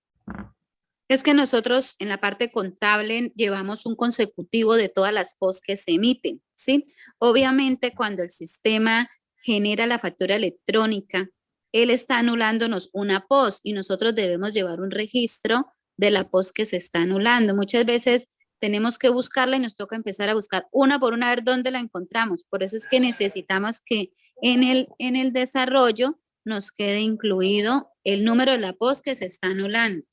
Es que nosotros en la parte contable llevamos un consecutivo de todas las POS que se emiten, ¿sí? Obviamente cuando el sistema genera la factura electrónica, él está anulándonos una POS y nosotros debemos llevar un registro de la POS que se está anulando. Muchas veces tenemos que buscarla y nos toca empezar a buscar una por una a ver dónde la encontramos. Por eso es que necesitamos que en el desarrollo nos quede incluido el número de la POS que se está anulando.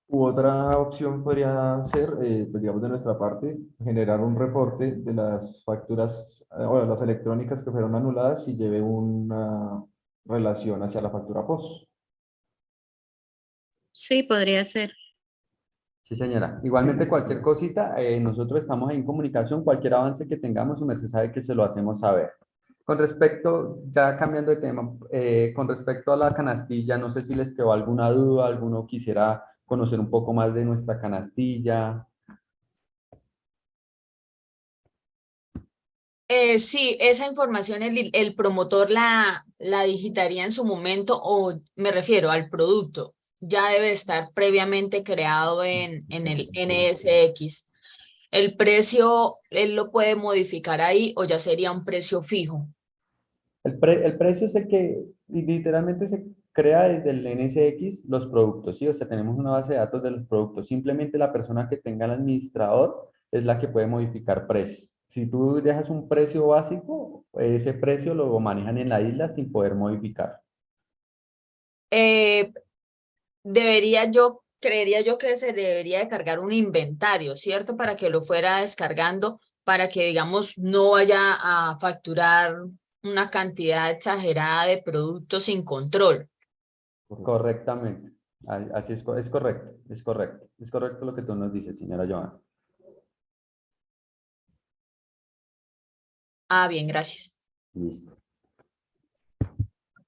U otra opción podría ser, pues digamos de nuestra parte, generar un reporte de las facturas o de las electrónicas que fueron anuladas y lleve una relación hacia la factura POS. Sí, podría ser. Sí, señora. Igualmente, cualquier cosita, nosotros estamos ahí en comunicación, cualquier avance que tengamos, su merced sabe que se lo hacemos saber. Con respecto, ya cambiando de tema, con respecto a la canastilla, no sé si les quedó alguna duda, alguno quisiera conocer un poco más de nuestra canastilla. Sí, esa información el promotor la digitaría en su momento, o me refiero al producto. Ya debe estar previamente creado en el NSX. El precio, él lo puede modificar ahí o ya sería un precio fijo. El precio es el que literalmente se crea desde el NSX los productos, ¿sí? O sea, tenemos una base de datos de los productos. Simplemente la persona que tenga el administrador es la que puede modificar precios. Si tú dejas un precio básico, ese precio lo manejan en la isla sin poder modificar. Creería yo que se debería de cargar un inventario, ¿cierto? Para que lo fuera descargando, para que, digamos, no vaya a facturar una cantidad exagerada de productos sin control. Correctamente. Así es, es correcto, es correcto. Es correcto lo que tú nos dices, señora Joana. Ah, bien, gracias. Listo.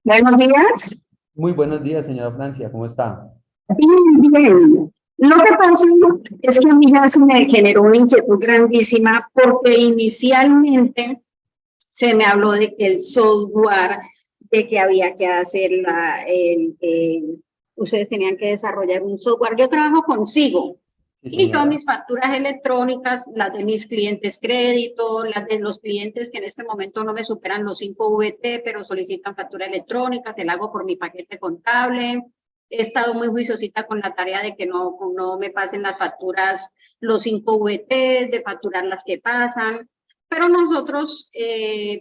Buenos días. Muy buenos días, señora Francia, ¿cómo está? Bien, bien. Lo que pasa es que a mí ya se me generó una inquietud grandísima porque inicialmente se me habló de que el software, de que había que hacer ustedes tenían que desarrollar un software. Yo trabajo consigo. Sí, Y yo señora. mis facturas electrónicas, las de mis clientes crédito, las de los clientes que en este momento no me superan los 5 VT, pero solicitan factura electrónica, se la hago por mi paquete contable. He estado muy juiciosita con la tarea de que no me pasen las facturas, los 5 VT, de facturar las que pasan. Pero nosotros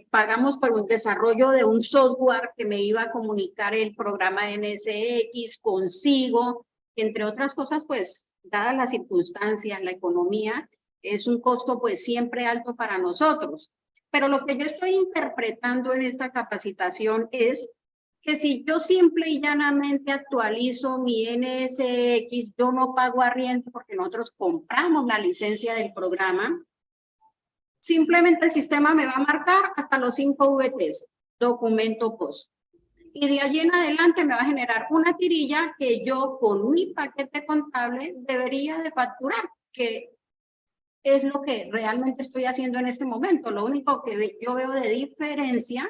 pagamos por un desarrollo de un software que me iba a comunicar el programa de NSX consigo, entre otras cosas, pues, dadas las circunstancias, la economía, es un costo pues siempre alto para nosotros. Pero lo que yo estoy interpretando en esta capacitación es que si yo simple y llanamente actualizo mi NSX, yo no pago arriendo porque nosotros compramos la licencia del programa, simplemente el sistema me va a marcar hasta los 5 VTs, documento POS. Y de allí en adelante me va a generar una tirilla que yo con mi paquete contable debería de facturar, que es lo que realmente estoy haciendo en este momento. Lo único que yo veo de diferencia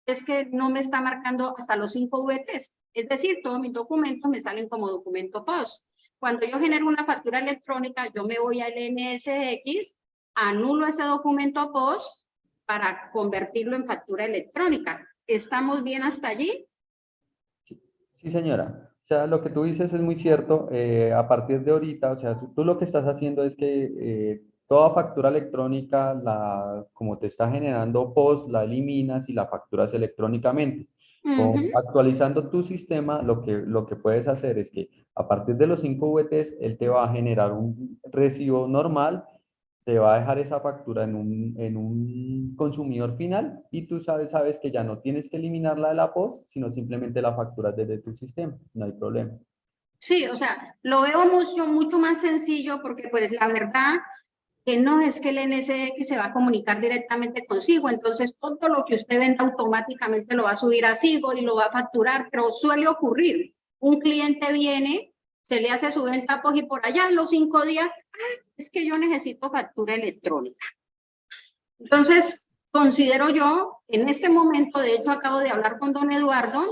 es que no me está marcando hasta los 5 VTs. Es decir, todos mis documentos me salen como documento POS. Cuando yo genero una factura electrónica, yo me voy al NSX, anulo ese documento POS para convertirlo en factura electrónica. ¿Estamos bien hasta allí? Sí, señora. O sea, lo que tú dices es muy cierto. A partir de ahorita, o sea, tú lo que estás haciendo es que toda factura electrónica, como te está generando POS, la eliminas y la facturas electrónicamente. Actualizando tu sistema, lo que puedes hacer es que a partir de los 5 VTs, él te va a generar un recibo normal, te va a dejar esa factura en un consumidor final y tú sabes que ya no tienes que eliminarla de la POS, sino simplemente la facturas desde tu sistema, no hay problema. Sí, o sea, lo veo mucho más sencillo porque pues la verdad que no es que el NSX se va a comunicar directamente con Sigo, entonces todo lo que usted venda automáticamente lo va a subir a Sigo y lo va a facturar, pero suele ocurrir, un cliente viene, se le hace su venta pues y por allá en los 5 días, es que yo necesito factura electrónica. Entonces, considero yo, en este momento, de hecho acabo de hablar con don Eduardo,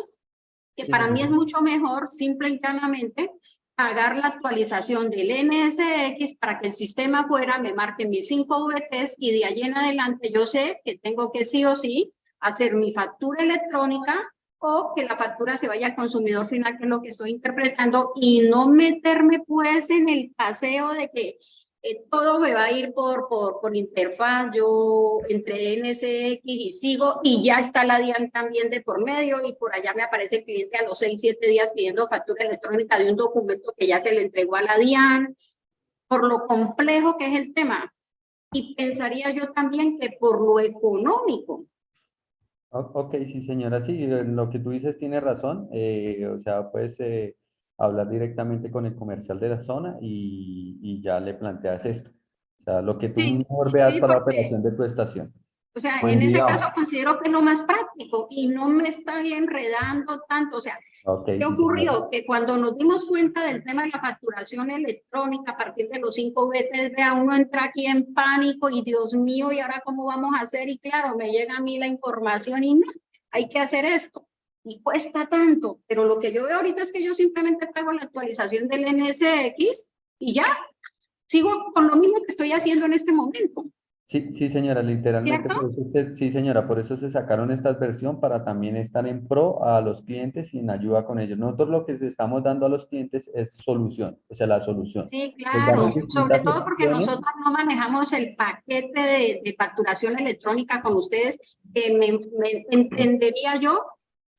que para mí es mucho mejor, simple y llanamente, pagar la actualización del NSX para que el sistema fuera me marque mis 5 VTs y de allí en adelante yo sé que tengo que sí o sí hacer mi factura electrónica o que la factura se vaya al consumidor final, que es lo que estoy interpretando, y no meterme pues en el paseo de que todo me va a ir por interfaz, yo entre NSX y Sigo, y ya está la DIAN también de por medio, y por allá me aparece el cliente a los 6, 7 días pidiendo factura electrónica de un documento que ya se le entregó a la DIAN, por lo complejo que es el tema. Y pensaría yo también que por lo económico. Ok, sí, señora, sí, lo que tú dices tiene razón. O sea, puedes hablar directamente con el comercial de la zona y ya le planteas esto. O sea, lo que tú Sí, mejor veas sí, para la porque, operación de tu estación. o sea, Buen en ese día. caso considero que es lo más práctico y no me está enredando tanto. O sea, Ok, ¿qué sí, señora. ocurrió? Que cuando nos dimos cuenta del tema de la facturación electrónica a partir de los 5 VTs, vea, uno entra aquí en pánico y Dios mío, ¿y ahora cómo vamos a hacer? Y claro, me llega a mí la información y no, hay que hacer esto. Y cuesta tanto, pero lo que yo veo ahorita es que yo simplemente pago la actualización del NSX y ya, sigo con lo mismo que estoy haciendo en este momento. Sí, sí, señora, literalmente ¿Cierto? por eso sí, señora, por eso se sacaron esta versión para también estar en pro a los clientes y en ayuda con ellos. Nosotros lo que les estamos dando a los clientes es solución, o sea, la solución. Sí, Les damos claro, sobre distintas todo porque opciones. nosotros no manejamos el paquete de facturación electrónica con ustedes, que me entendería yo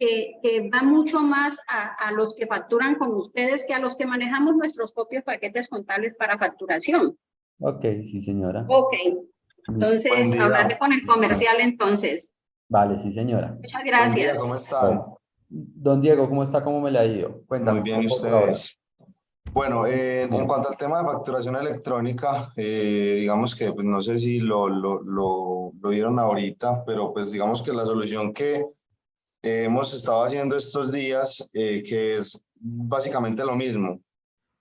que va mucho más a los que facturan con ustedes que a los que manejamos nuestros propios paquetes contables para facturación. Ok, sí, señora. Ok, Listo. entonces Buen día. hablaré con el comercial entonces. Vale, sí, señora. Muchas Buen día, gracias. ¿cómo están? Don Diego, ¿cómo está? ¿Cómo me le ha ido? Cuéntame. Muy bien, ¿y ¿cómo por ahora? ustedes? Bueno, en cuanto al tema de facturación electrónica, digamos que pues, no sé si lo vieron ahorita, pero pues digamos que la solución que hemos estado haciendo estos días, que es básicamente lo mismo.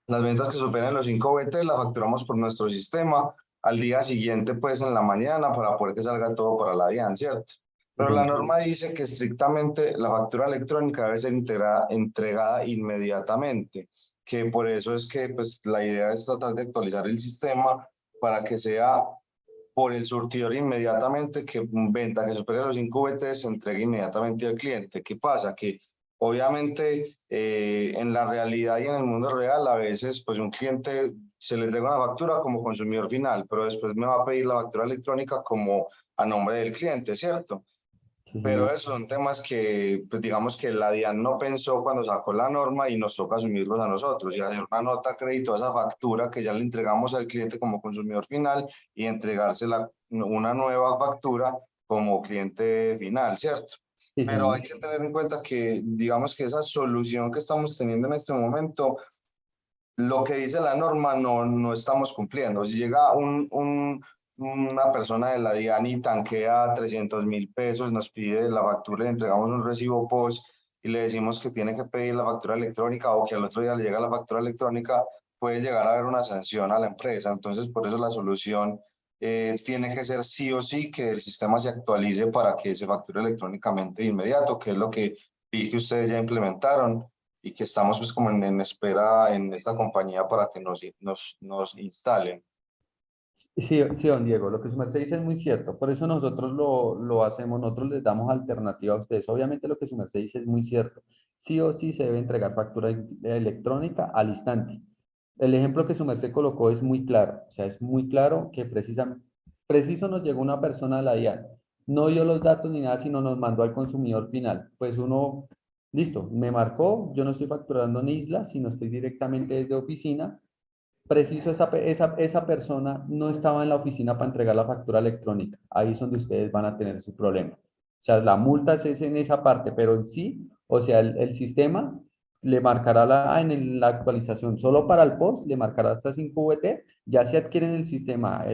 Las ventas que superan los 5 VT las facturamos por nuestro sistema al día siguiente, pues en la mañana, para poder que salga todo para la DIAN, ¿cierto? Pero la norma dice que estrictamente la factura electrónica debe ser entregada inmediatamente, que por eso es que pues, la idea es tratar de actualizar el sistema para que sea por el surtidor inmediatamente, que venta que supere los 5 VT se entregue inmediatamente al cliente. ¿Qué pasa? Que obviamente en la realidad y en el mundo real a veces pues un cliente se le entrega una factura como consumidor final, pero después me va a pedir la factura electrónica como a nombre del cliente, ¿cierto? Sí, Pero señor. esos son temas que, pues digamos que la DIAN no pensó cuando sacó la norma y nos toca asumirlos a nosotros y hacer una nota crédito a esa factura que ya le entregamos al cliente como consumidor final y entregársela una nueva factura como cliente final, ¿cierto? Sí, Pero señor. hay que tener en cuenta que, digamos que esa solución que estamos teniendo en este momento, lo que dice la norma no estamos cumpliendo. Si llega una persona de la DIAN y tanquea 300.000 pesos, nos pide la factura, le entregamos un recibo POS y le decimos que tiene que pedir la factura electrónica o que al otro día le llega la factura electrónica, puede llegar a haber una sanción a la empresa. Entonces, por eso la solución tiene que ser sí o sí que el sistema se actualice para que se facture electrónicamente de inmediato, que es lo que vi que ustedes ya implementaron y que estamos pues como en espera en esta compañía para que nos instalen. Sí, sí, don Diego, lo que su merced dice es muy cierto, por eso nosotros lo hacemos, nosotros les damos alternativa a ustedes. Obviamente lo que su merced dice es muy cierto, sí o sí se debe entregar factura electrónica al instante. El ejemplo que su merced colocó es muy claro, o sea, es muy claro que preciso nos llegó una persona a la DIAN, no dio los datos ni nada, sino nos mandó al consumidor final. Pues uno, listo, me marcó, yo no estoy facturando en isla, sino estoy directamente desde oficina. Preciso, esa persona no estaba en la oficina para entregar la factura electrónica. Ahí es donde ustedes van a tener su problema. O sea, la multa es en esa parte, pero en sí, o sea, el sistema le marcará en la actualización solo para el POS, le marcará hasta 5 VT. Ya si adquieren el sistema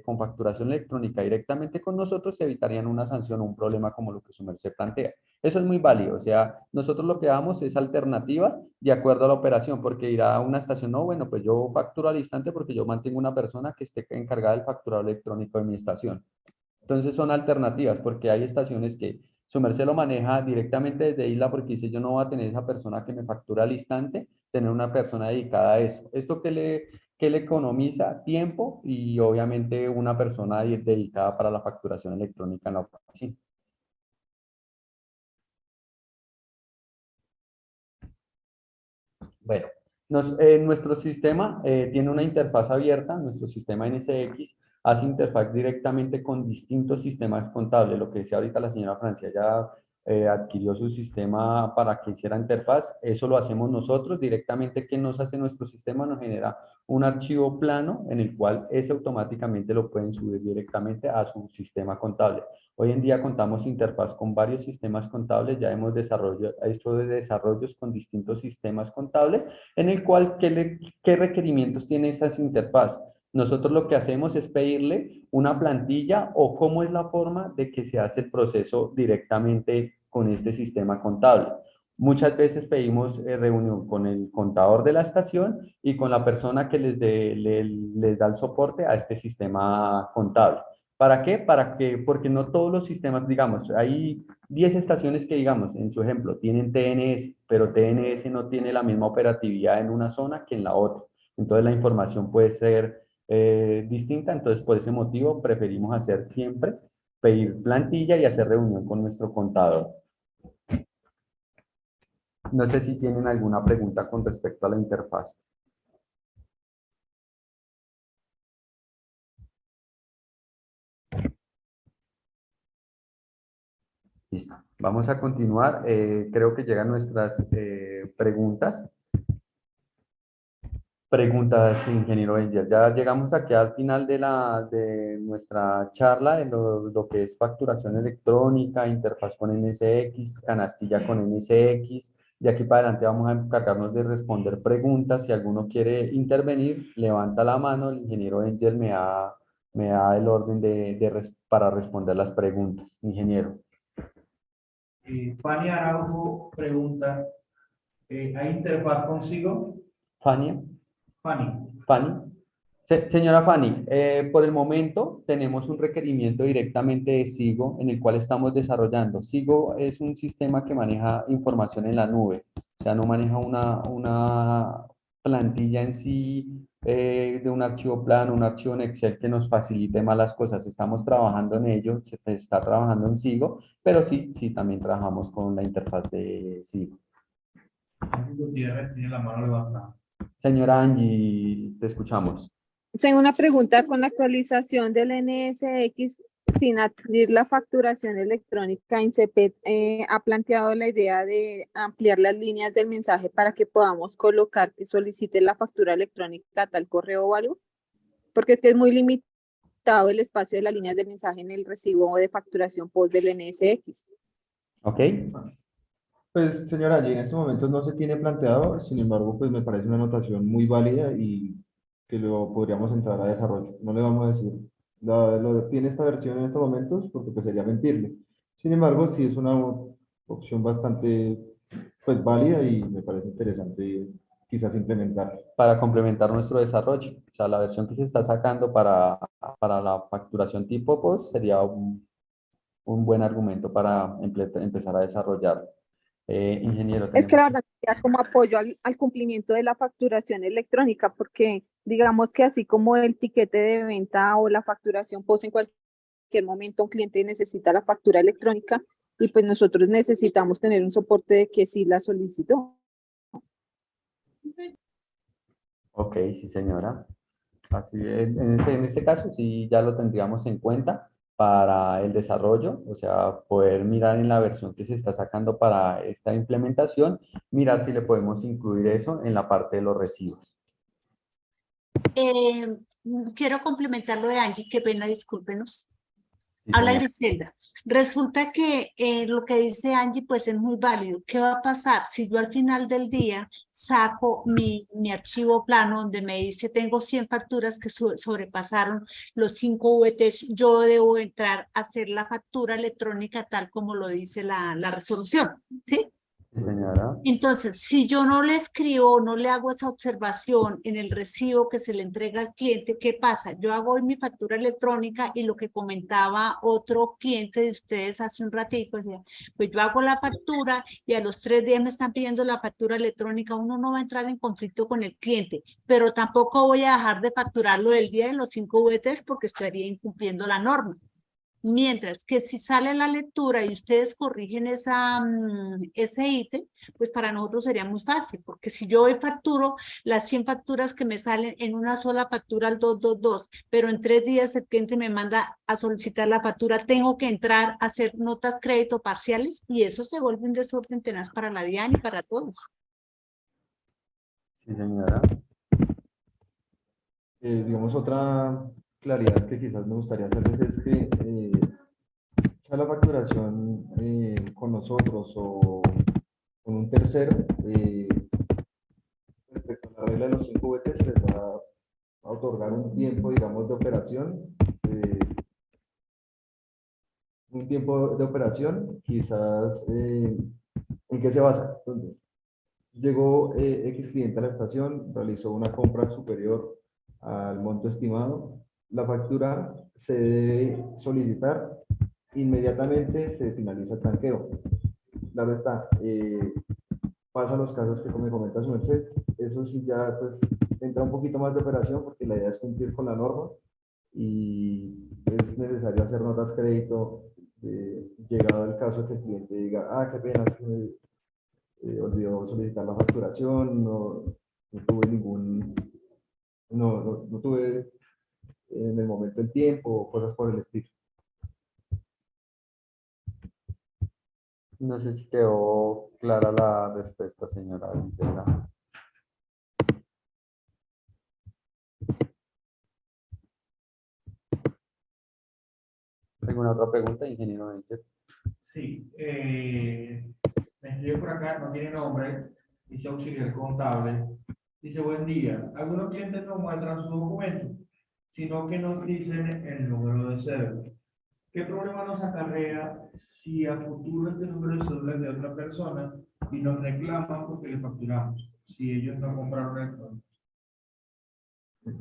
con facturación electrónica directamente con nosotros, se evitarían una sanción o un problema como lo que su merced plantea. Eso es muy válido, o sea, nosotros lo que damos es alternativas de acuerdo a la operación, porque irá a una estación, no, bueno, pues yo facturo al instante porque yo mantengo una persona que esté encargada del facturado electrónico de mi estación. Entonces son alternativas, porque hay estaciones que su merced lo maneja directamente desde isla, porque dice, yo no voy a tener esa persona que me factura al instante, tener una persona dedicada a eso. Esto que le economiza tiempo y obviamente una persona dedicada para la facturación electrónica en la oficina. Bueno, nuestro sistema tiene una interfaz abierta, nuestro sistema NSX hace interfaz directamente con distintos sistemas contables. Lo que decía ahorita la señora Francia, ya adquirió su sistema para que hiciera interfaz, eso lo hacemos nosotros directamente. ¿Qué nos hace nuestro sistema? Nos genera un archivo plano en el cual ese automáticamente lo pueden subir directamente a su sistema contable. Hoy en día contamos interfaz con varios sistemas contables, ya hemos hecho desarrollos con distintos sistemas contables, en el cual, ¿qué requerimientos tiene esas interfaz? Nosotros lo que hacemos es pedirle una plantilla o cómo es la forma de que se hace el proceso directamente con este sistema contable. Muchas veces pedimos reunión con el contador de la estación y con la persona que les da el soporte a este sistema contable. ¿Para qué? Porque no todos los sistemas, digamos, hay 10 estaciones que, digamos, en su ejemplo, tienen TNS, pero TNS no tiene la misma operatividad en una zona que en la otra. Entonces la información puede ser distinta, entonces por ese motivo preferimos hacer siempre, pedir plantilla y hacer reunión con nuestro contador. No sé si tienen alguna pregunta con respecto a la interfaz. Listo. Vamos a continuar. Creo que llegan nuestras preguntas. Preguntas, ingeniero Angel. Ya llegamos aquí al final de nuestra charla de lo que es facturación electrónica, interfaz con NSX, canastilla con NSX. De aquí para adelante vamos a encargarnos de responder preguntas. Si alguno quiere intervenir, levanta la mano. El ingeniero Angel me da el orden para responder las preguntas. Ingeniero. Fanny Araujo pregunta, ¿hay interfaz consigo? Fania. Fanny. Señora Fanny, por el momento tenemos un requerimiento directamente de Sigo en el cual estamos desarrollando. Sigo es un sistema que maneja información en la nube, o sea, no maneja una plantilla en sí de un archivo plano, un archivo en Excel que nos facilite más las cosas. Estamos trabajando en ello, se está trabajando en Sigo, pero sí, también trabajamos con la interfaz de Sigo. Tiene la mano levantada. Señora Angie, te escuchamos. Tengo una pregunta con la actualización del NSX sin adquirir la facturación electrónica. INSEPET ha planteado la idea de ampliar las líneas del mensaje para que podamos colocar que solicite la factura electrónica a tal correo o algo, porque es que es muy limitado delimitado el espacio de las líneas de mensaje en el recibo de facturación post del NSX. ¿Ok? Pues, señora, allí en estos momentos no se tiene planteado, sin embargo, pues me parece una anotación muy válida y que lo podríamos entrar a desarrollo. No le vamos a decir, tiene esta versión en estos momentos, porque pues sería mentirle. Sin embargo, sí es una opción bastante, pues, válida y me parece interesante quizás implementarla. Para complementar nuestro desarrollo. O sea, la versión que se está sacando para la facturación tipo POS sería un buen argumento para empezar a desarrollar. Ingeniero, Es que la tenemos... verdad sería como apoyo al cumplimiento de la facturación electrónica, porque digamos que así como el tiquete de venta o la facturación post en cualquier momento un cliente necesita la factura electrónica y pues nosotros necesitamos tener un soporte de que sí la solicitó. Ok, sí, señora. Así, en este caso sí ya lo tendríamos en cuenta para el desarrollo, o sea, poder mirar en la versión que se está sacando para esta implementación, mirar si le podemos incluir eso en la parte de los recibos. Quiero complementar lo de Angie, qué pena, discúlpenos. Sí, Habla señora. Griselda. Resulta que lo que dice Angie pues es muy válido. ¿Qué va a pasar si yo al final del día saco mi archivo plano donde me dice tengo 100 facturas que sobrepasaron los 5 VTs? Yo debo entrar a hacer la factura electrónica tal como lo dice la resolución, ¿sí? Sí, señora. Entonces, si yo no le escribo, no le hago esa observación en el recibo que se le entrega al cliente, ¿qué pasa? Yo hago hoy mi factura electrónica y lo que comentaba otro cliente de ustedes hace un ratito, decía, pues yo hago la factura y a los 3 días me están pidiendo la factura electrónica. Uno no va a entrar en conflicto con el cliente, pero tampoco voy a dejar de facturarlo del día de los 5 VTs porque estaría incumpliendo la norma. Mientras que si sale la lectura y ustedes corrigen ese ítem, pues para nosotros sería muy fácil, porque si yo hoy facturo las 100 facturas que me salen en una sola factura al 222, pero en 3 días el cliente me manda a solicitar la factura, tengo que entrar a hacer notas crédito parciales y eso se vuelve un desorden tenaz para la DIAN y para todos. Sí, señora. Digamos, otra claridad que quizás me gustaría hacerles es que sea la facturación con nosotros o con un tercero, respecto a la regla de los 5 VT, se les va a otorgar un tiempo, digamos, de operación, quizás, ¿en qué se basa? Entonces, llegó X cliente a la estación, realizó una compra superior al monto estimado. La factura se debe solicitar, inmediatamente se finaliza el tranqueo. Claro está, pasa los casos que me comenta su merced, eso sí ya pues entra un poquito más de operación porque la idea es cumplir con la norma y es necesario hacer notas crédito, llegado el caso que el cliente diga, qué pena, se me olvidó solicitar la facturación, no tuve no tuve en el momento el tiempo, cosas por el estilo. No sé si quedó clara la respuesta, señora Gisela. ¿Alguna otra pregunta, ingeniero Benítez? Sí, me escribe por acá, no tiene nombre, dice auxiliar contable. Dice, buen día. Algunos clientes no muestran su documento, sino que nos dicen el número de cédula. ¿Qué problema nos acarrea si a futuro este número de cédula es de otra persona y nos reclaman porque le facturamos, si ellos no compraron el?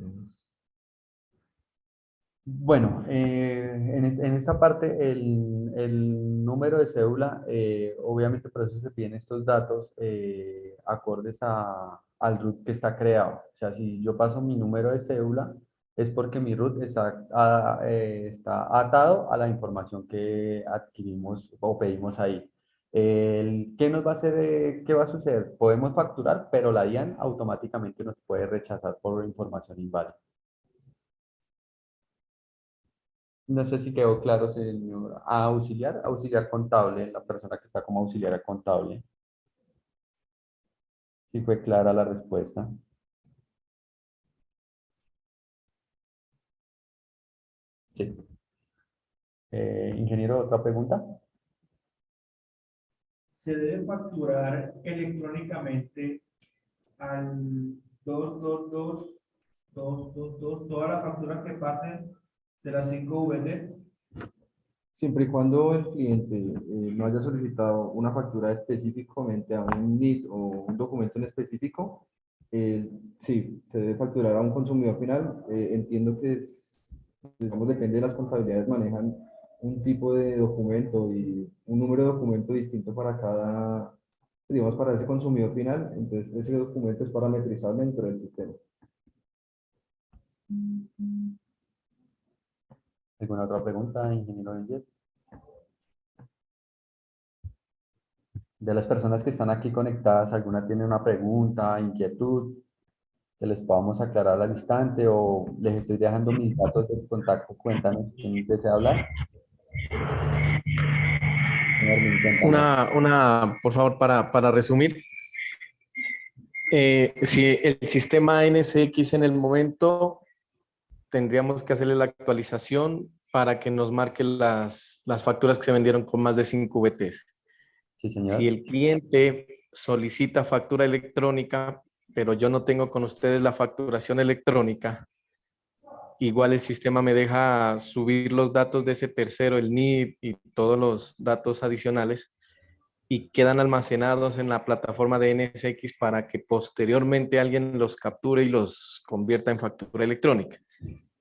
Bueno, en esta parte el número de cédula, obviamente por eso se piden estos datos acordes al RUT que está creado. O sea, si yo paso mi número de cédula, es porque mi RUT está atado a la información que adquirimos o pedimos ahí. ¿Qué nos va a hacer, qué va a suceder? Podemos facturar, pero la DIAN automáticamente nos puede rechazar por información inválida. No sé si quedó claro, señor. Auxiliar contable, la persona que está como auxiliar contable. Si fue clara la respuesta. Sí. Ingeniero, ¿otra pregunta? Se debe facturar electrónicamente al 222, todas las facturas que pasen de las 5 VT. Siempre y cuando el cliente no haya solicitado una factura específicamente a un NIT o un documento en específico, sí, se debe facturar a un consumidor final. Entiendo que digamos, depende de las contabilidades, manejan un tipo de documento y un número de documento distinto para cada, digamos, para ese consumidor final. Entonces, ese documento es parametrizable dentro del sistema. ¿Alguna otra pregunta, ingeniero Inger? De las personas que están aquí conectadas, ¿alguna tiene una pregunta, inquietud que les podamos aclarar al instante o les estoy dejando mis datos de contacto? Cuéntanos, ¿quién desea hablar? Señor Min, cuéntanos. Por favor, para resumir, si el sistema NSX en el momento tendríamos que hacerle la actualización para que nos marque las facturas que se vendieron con más de 5 VTs. Sí, señor. Si el cliente solicita factura electrónica, pero yo no tengo con ustedes la facturación electrónica, igual el sistema me deja subir los datos de ese tercero, el NID y todos los datos adicionales, y quedan almacenados en la plataforma de NSX para que posteriormente alguien los capture y los convierta en factura electrónica.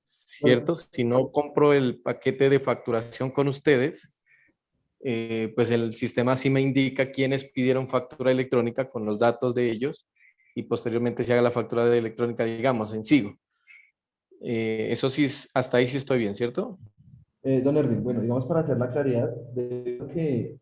¿Cierto? Si no compro el paquete de facturación con ustedes, pues el sistema sí me indica quiénes pidieron factura electrónica con los datos de ellos y posteriormente se haga la factura de electrónica, digamos, en Sigo. Eso sí, hasta ahí sí estoy bien, ¿cierto? Don Erwin, bueno, digamos para hacer la claridad, de que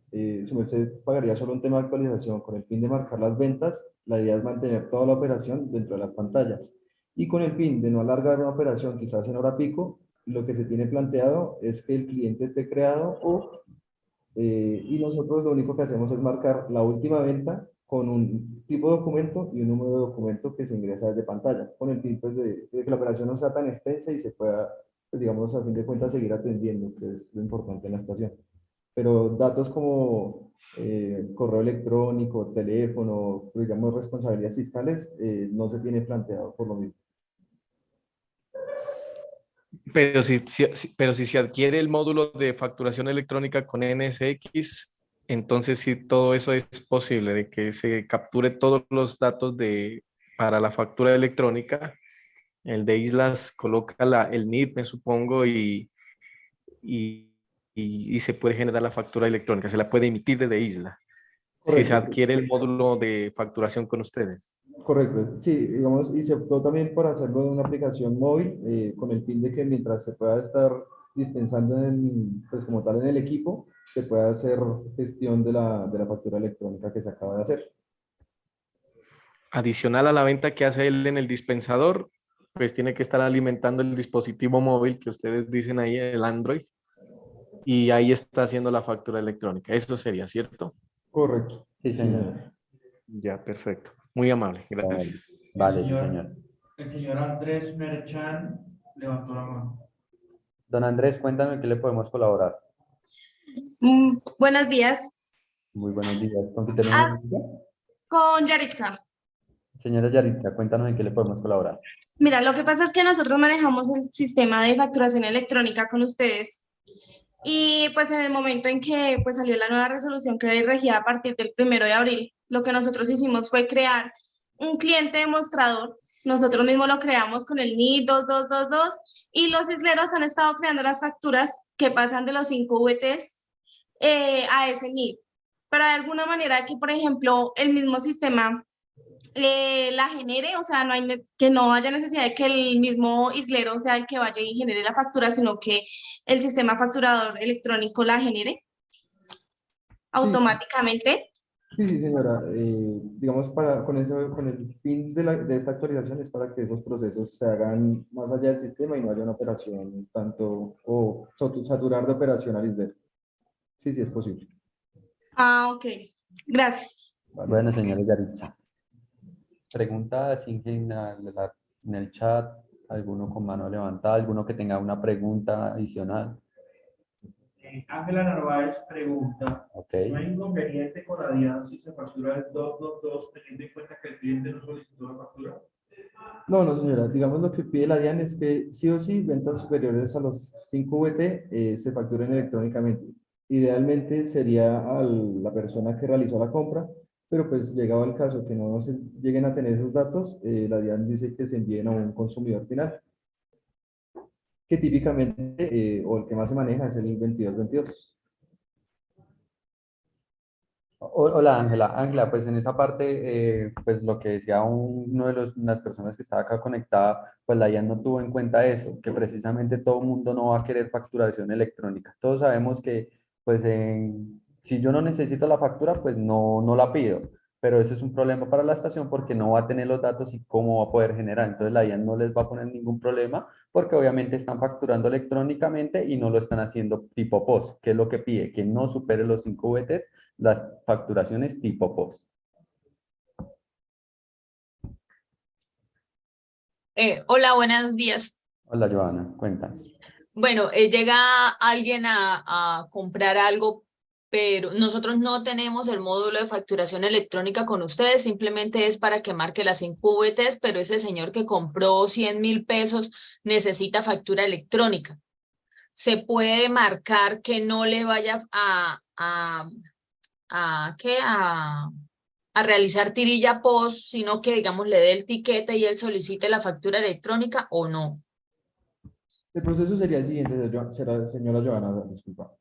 su merced pagaría solo un tema de actualización con el fin de marcar las ventas. La idea es mantener toda la operación dentro de las pantallas. Y con el fin de no alargar una operación quizás en hora pico, lo que se tiene planteado es que el cliente esté creado y nosotros lo único que hacemos es marcar la última venta con un tipo de documento y un número de documento que se ingresa desde pantalla, con el fin pues, de que la operación no sea tan extensa y se pueda, pues, digamos, a fin de cuentas seguir atendiendo, que es lo importante en la estación. Pero datos como correo electrónico, teléfono, digamos, responsabilidades fiscales, no se tiene planteado por lo mismo. Pero si se adquiere el módulo de facturación electrónica con NSX, entonces sí todo eso es posible, de que se capture todos los datos para la factura electrónica. El de Islas coloca el NID, me supongo, y se puede generar la factura electrónica, se la puede emitir desde Isla. Si se Correcto. adquiere el módulo de facturación con ustedes. Correcto, sí, digamos, y se optó también por hacerlo de una aplicación móvil con el fin de que mientras se pueda estar dispensando pues como tal en el equipo, se pueda hacer gestión de la factura electrónica que se acaba de hacer. Adicional a la venta que hace él en el dispensador, pues tiene que estar alimentando el dispositivo móvil que ustedes dicen ahí, el Android, y ahí está haciendo la factura electrónica. Eso sería, ¿cierto? Correcto. Sí, señor. Ya, perfecto. Muy amable, gracias. Vale, sí, señor. El señor Andrés Merchan levantó la mano. Don Andrés, cuéntame en qué le podemos colaborar. Buenos días. Muy buenos días. ¿Con quién tenemos? Con Yaritza. Señora Yaritza, cuéntanos en qué le podemos colaborar. Mira, lo que pasa es que nosotros manejamos el sistema de facturación electrónica con ustedes y pues en el momento en que pues salió la nueva resolución que regía a partir del 1 de abril, lo que nosotros hicimos fue crear un cliente demostrador. Nosotros mismos lo creamos con el NID 2222 y los isleros han estado creando las facturas que pasan de los 5 VTs a ese NID. Pero de alguna manera que, por ejemplo, el mismo sistema la genere, o sea, que no haya necesidad de que el mismo islero sea el que vaya y genere la factura, sino que el sistema facturador electrónico la genere automáticamente. Sí, sí, señora. Digamos, con el fin de esta actualización es para que esos procesos se hagan más allá del sistema y no haya una operación saturar de operación al islero. Sí, sí es posible. Ah, ok. Gracias. Bueno, señora Yaritza. Preguntas en el chat alguno con mano levantada, alguno que tenga una pregunta adicional. Ángela Narváez pregunta, Ok. ¿no hay inconveniente con la DIAN si se factura el 222 teniendo en cuenta que el cliente no solicitó la factura? No, no, señora. Digamos lo que pide la DIAN es que sí o sí ventas superiores a los 5 VT se facturen electrónicamente. Idealmente sería a la persona que realizó la compra, pero pues llegado el caso que no se lleguen a tener esos datos, la DIAN dice que se envíen a un consumidor final, que típicamente, o el que más se maneja es el 2222. Hola Ángela, Ángela, pues en esa parte, pues lo que decía uno de las personas que estaba acá conectada, pues la DIAN no tuvo en cuenta eso, que precisamente todo el mundo no va a querer facturación electrónica. Todos sabemos que, pues si yo no necesito la factura, pues no la pido, pero eso es un problema para la estación porque no va a tener los datos y cómo va a poder generar. Entonces la DIAN no les va a poner ningún problema porque obviamente están facturando electrónicamente y no lo están haciendo tipo POS, que es lo que pide, que no supere los 5 VT las facturaciones tipo POS. Hola, buenos días. Hola, Joana, cuéntanos. Bueno, llega alguien a comprar algo, pero nosotros no tenemos el módulo de facturación electrónica con ustedes, simplemente es para que marque las 5 VTs, pero ese señor que compró 100.000 pesos necesita factura electrónica. Se puede marcar que no le vaya a realizar tirilla post, sino que, digamos, le dé el tiquete y él solicite la factura electrónica o no. El proceso sería el siguiente, señora Joana, disculpa.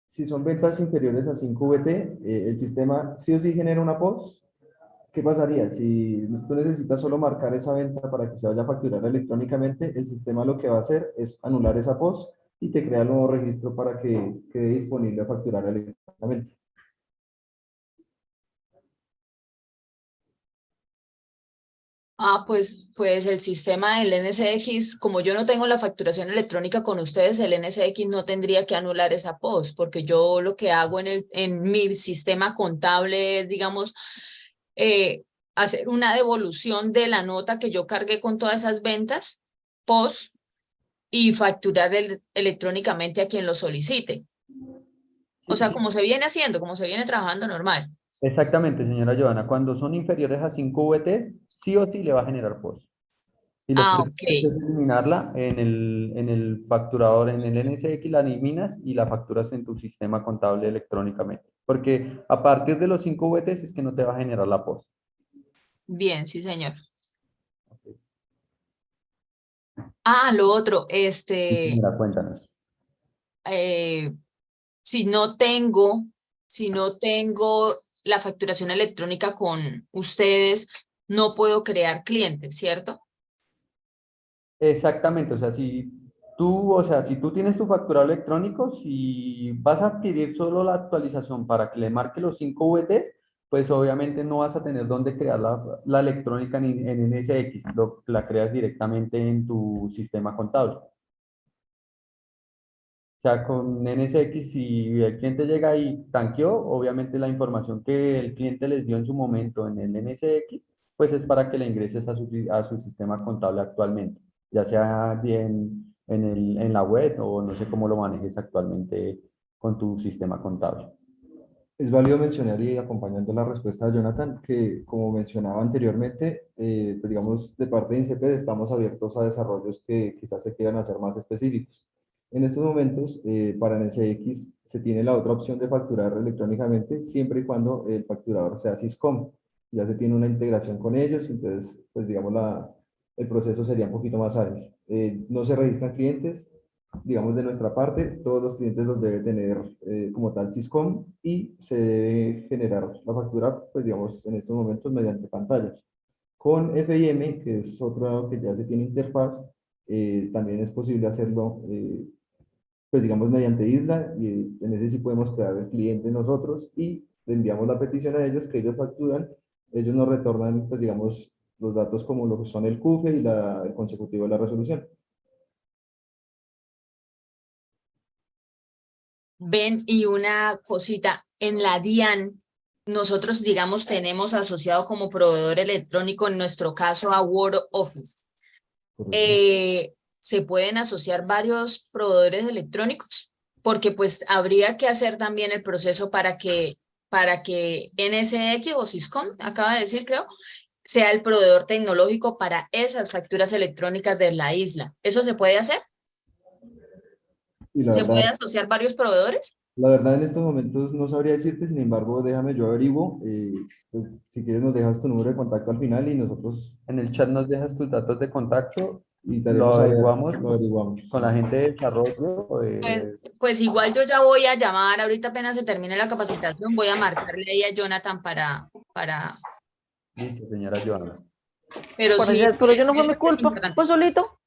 Si son ventas inferiores a 5 VT, el sistema sí o sí genera una POS. ¿Qué pasaría? Si tú necesitas solo marcar esa venta para que se vaya a facturar electrónicamente, el sistema lo que va a hacer es anular esa POS y te crea el nuevo registro para que quede disponible a facturar electrónicamente. Pues el sistema del NSX, como yo no tengo la facturación electrónica con ustedes, el NSX no tendría que anular esa POS, porque yo lo que hago en mi sistema contable es, digamos, hacer una devolución de la nota que yo cargué con todas esas ventas, POS, y facturar electrónicamente a quien lo solicite. O sea, como se viene haciendo, como se viene trabajando normal. Exactamente, señora Joana. Cuando son inferiores a 5 VT, sí o sí le va a generar POS. Y lo que Ok. es eliminarla en el facturador, en el NSX, la eliminas y la facturas en tu sistema contable electrónicamente. Porque a partir de los 5 VT es que no te va a generar la POS. Bien, sí, señor. Lo otro, Sí, señora, cuéntanos. si no tengo la facturación electrónica con ustedes, no puedo crear clientes, ¿cierto? Exactamente, o sea, si tú tienes tu facturado electrónico, si vas a adquirir solo la actualización para que le marque los 5 VTs, pues obviamente no vas a tener dónde crear la electrónica en NSX, la creas directamente en tu sistema contable. O sea, con NSX, si el cliente llega y tanqueó, obviamente la información que el cliente les dio en su momento en el NSX, pues es para que le ingreses a su sistema contable actualmente, ya sea bien en la web o no sé cómo lo manejes actualmente con tu sistema contable. Es válido mencionar y acompañando la respuesta de Jonathan, que como mencionaba anteriormente, pues digamos, de parte de INCEPED estamos abiertos a desarrollos que quizás se quieran hacer más específicos. En estos momentos, para NSX se tiene la otra opción de facturar electrónicamente siempre y cuando el facturador sea Syscom. Ya se tiene una integración con ellos, entonces, pues digamos, el proceso sería un poquito más ágil. No se registran clientes, digamos, de nuestra parte, todos los clientes los debe tener como tal Syscom y se debe generar la factura, pues digamos, en estos momentos mediante pantallas. Con FIM, que es otro que ya se tiene interfaz, también es posible hacerlo, pues digamos, mediante isla y en ese sí podemos crear el cliente nosotros y le enviamos la petición a ellos, que ellos facturan, ellos nos retornan, pues digamos, los datos como lo que son el CUFE y el consecutivo de la resolución. Ven, y una cosita, en la DIAN, nosotros, digamos, tenemos asociado como proveedor electrónico, en nuestro caso, a Word Office. Correcto. se pueden asociar varios proveedores electrónicos, porque pues habría que hacer también el proceso para que NSX o Syscom, acaba de decir creo, sea el proveedor tecnológico para esas facturas electrónicas de la isla. ¿Eso se puede hacer? Y ¿Se puede asociar varios proveedores? la verdad en estos momentos no sabría decirte, sin embargo, déjame yo averiguo. Pues, si quieres nos dejas tu número de contacto al final y nosotros En el chat nos dejas tus datos de contacto, y lo daremos saber, averiguamos lo averiguamos. con la gente de desarrollo. Pues igual yo ya voy a llamar, ahorita apenas se termine la capacitación, voy a marcarle ahí a Jonathan para Listo, señora Joana. pero sí, Pero yo no fue eso mi es culpa, importante. fue solito,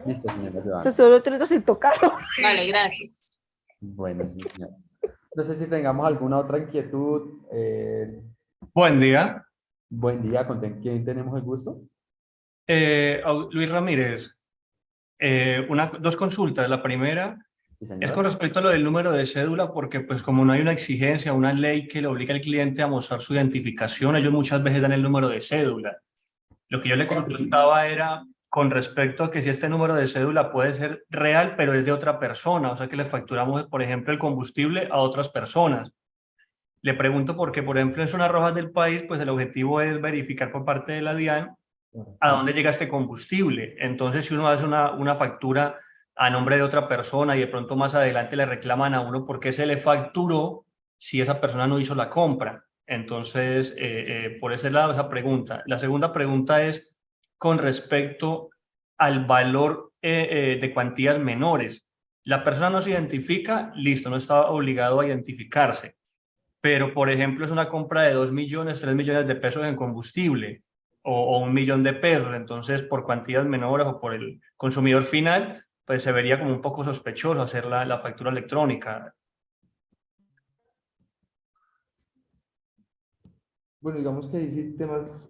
Listo, señora se Joana. solo trito sin tocarlo. Vale, gracias. Bueno, sí, señora. No sé si tengamos alguna otra inquietud. Buen día. Buen día, ¿con quién tenemos el gusto? Luis Ramírez. Dos consultas. La primera Sí, señor. es con respecto a lo del número de cédula, porque pues como no hay una exigencia, una ley que le obliga al cliente a mostrar su identificación, ellos muchas veces dan el número de cédula. Lo que yo le consultaba era con respecto a que si este número de cédula puede ser real, pero es de otra persona, o sea que le facturamos, por ejemplo, el combustible a otras personas. Le pregunto porque, por ejemplo, en zonas rojas del país, pues el objetivo es verificar por parte de la DIAN a dónde llega este combustible. Entonces, si uno hace una factura a nombre de otra persona y de pronto más adelante le reclaman a uno por qué se le facturó si esa persona no hizo la compra. Entonces, por ese lado, esa pregunta. La segunda pregunta es con respecto al valor de cuantías menores. La persona no se identifica, listo, no está obligado a identificarse. Pero, por ejemplo, es una compra de 2 millones, 3 millones de pesos en combustible o 1 millón de pesos. Entonces, por cuantías menores o por el consumidor final, pues se vería como un poco sospechoso hacer la factura electrónica. Bueno, digamos que hay sistemas,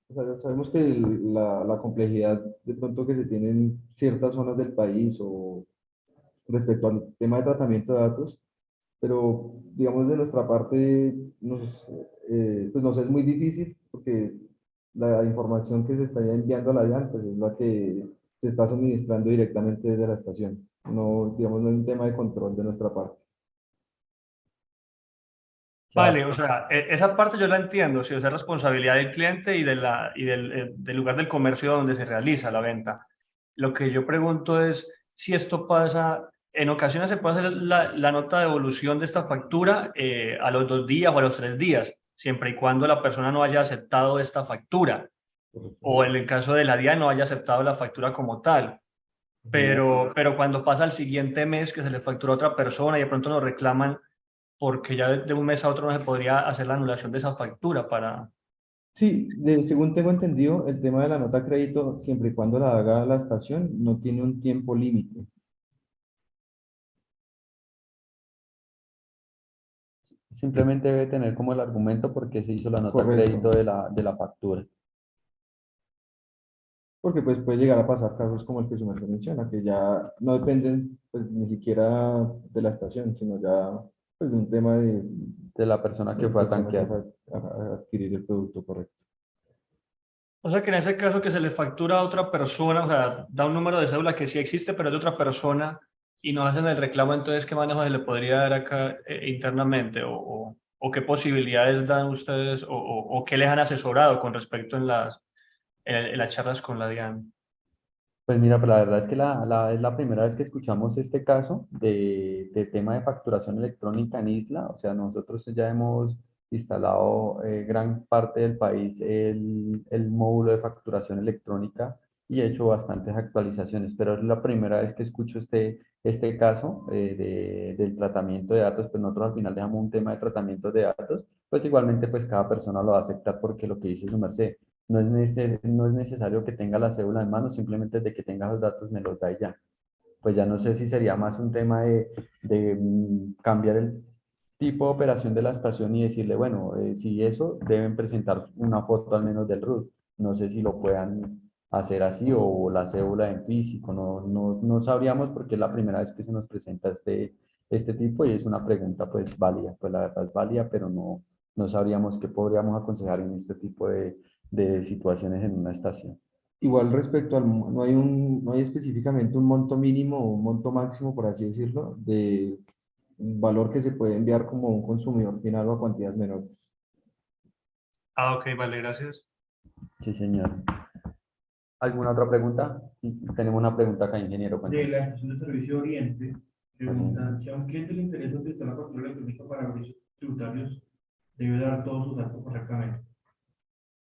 o sea, sabemos que la complejidad de pronto que se tiene en ciertas zonas del país o respecto al tema de tratamiento de datos, pero digamos de nuestra parte pues nos es muy difícil porque la información que se está enviando a la DIAN pues es la que se está suministrando directamente desde la estación. No, digamos, no es un tema de control de nuestra parte. Vale, o sea, esa parte yo la entiendo, si es responsabilidad del cliente y, del lugar del comercio donde se realiza la venta. Lo que yo pregunto es si esto pasa, en ocasiones se puede hacer la nota de devolución de esta factura a los 2 días o a los 3 días, siempre y cuando la persona no haya aceptado esta factura, o en el caso de la DIAN no haya aceptado la factura como tal. Pero cuando pasa al siguiente mes que se le factura a otra persona y de pronto nos reclaman porque ya de un mes a otro no se podría hacer la anulación de esa factura para... Sí, según tengo entendido, el tema de la nota de crédito, siempre y cuando la haga la estación, no tiene un tiempo límite. Simplemente debe tener como el argumento por qué se hizo la nota de Correcto. crédito de la factura. Porque pues puede llegar a pasar casos como el que su merced menciona, que ya no dependen pues, ni siquiera de la estación, sino ya pues, de un tema De la persona que fue a tanquear. a adquirir el producto correcto. O sea que en ese caso que se le factura a otra persona, o sea, da un número de cédula que sí existe, pero es de otra persona y nos hacen el reclamo, entonces, ¿qué manejo se le podría dar acá internamente? ¿O qué posibilidades dan ustedes o qué les han asesorado con respecto en las charlas con la DIAN? Pues mira, pues la verdad es que es la primera vez que escuchamos este caso de tema de facturación electrónica en isla. O sea, nosotros ya hemos instalado gran parte del país el módulo de facturación electrónica y he hecho bastantes actualizaciones, pero es la primera vez que escucho este caso del tratamiento de datos. Pues nosotros al final dejamos un tema de tratamiento de datos, pues igualmente pues cada persona lo va a aceptar porque lo que dice su merced. No es necesario que tenga la cédula en mano, simplemente de que tenga los datos me los da y ya. Pues ya no sé si sería más un tema de cambiar el tipo de operación de la estación y decirle, bueno, si eso, deben presentar una foto al menos del RUT. No sé si lo puedan hacer así o la cédula en físico. No sabríamos porque es la primera vez que se nos presenta este tipo y es una pregunta pues válida. Pues la verdad es válida, pero no sabríamos qué podríamos aconsejar en este tipo de situaciones en una estación. Igual respecto al, no hay específicamente un monto mínimo o un monto máximo, por así decirlo, de valor que se puede enviar como un consumidor final o a cuantías menores. Ah, ok, vale, gracias. Sí, señor. ¿Alguna otra pregunta? Sí, tenemos una pregunta acá, ingeniero. De cuéntame. la estación de servicio Oriente, preguntan si a un cliente le interesa utilizar la factura electrónica para abrir tributarios, debe dar todos sus datos correctamente.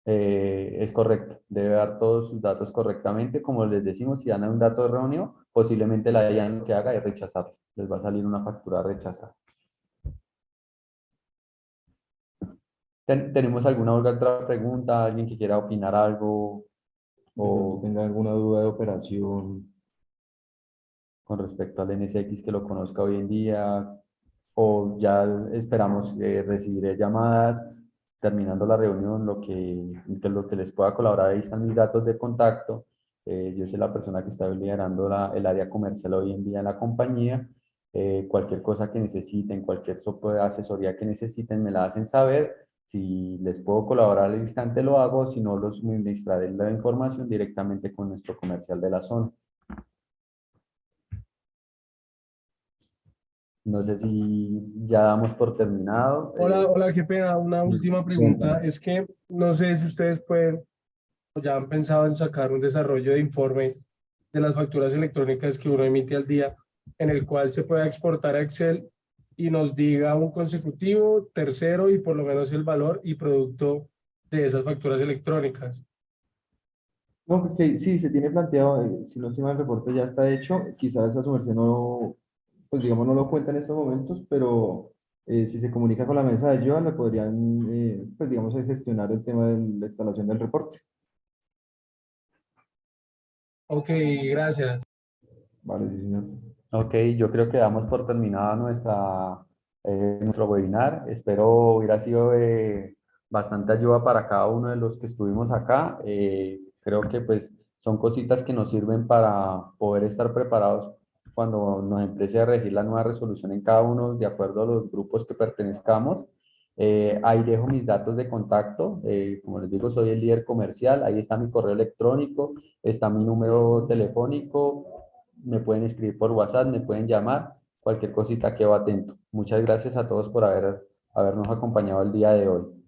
Es correcto, debe dar todos sus datos correctamente. Como les decimos, si dan un dato erróneo, posiblemente la DIAN lo que haga es rechazarlo. Les va a salir una factura rechazada. ¿Tenemos alguna otra pregunta? ¿Alguien que quiera opinar algo De pronto o tenga alguna duda de operación. con respecto al NSX que lo conozca hoy en día? ¿O ya esperamos recibir llamadas terminando la reunión? Lo que les pueda colaborar, ahí están mis datos de contacto. Yo soy la persona que está liderando el área comercial hoy en día en la compañía. Cualquier cosa que necesiten, cualquier asesoría que necesiten, me la hacen saber. Si les puedo colaborar al instante, lo hago. Si no, los suministraré la información directamente con nuestro comercial de la zona. No sé si ya damos por terminado. Hola, hola, qué pena. Una última pregunta. Cuéntame. Es que no sé si ustedes pueden o ya han pensado en sacar un desarrollo de informe de las facturas electrónicas que uno emite al día, en el cual se pueda exportar a Excel y nos diga un consecutivo, tercero y por lo menos el valor y producto de esas facturas electrónicas. No, porque sí, se tiene planteado, si no estoy mal, el reporte ya está hecho, quizás a su merced no, pues digamos, no lo cuenta en estos momentos, pero si se comunica con la mesa de ayuda, le podrían, pues digamos, gestionar el tema de la instalación del reporte. Ok, gracias. Vale, sí, señor. Ok, yo creo que damos por terminada nuestro webinar. Espero hubiera sido de bastante ayuda para cada uno de los que estuvimos acá. Creo que pues son cositas que nos sirven para poder estar preparados cuando nos empiece a regir la nueva resolución en cada uno de acuerdo a los grupos que pertenezcamos. Ahí dejo mis datos de contacto. Como les digo, soy el líder comercial. Ahí está mi correo electrónico, está mi número telefónico. Me pueden escribir por WhatsApp, me pueden llamar, cualquier cosita quedo atento. Muchas gracias a todos por habernos acompañado el día de hoy.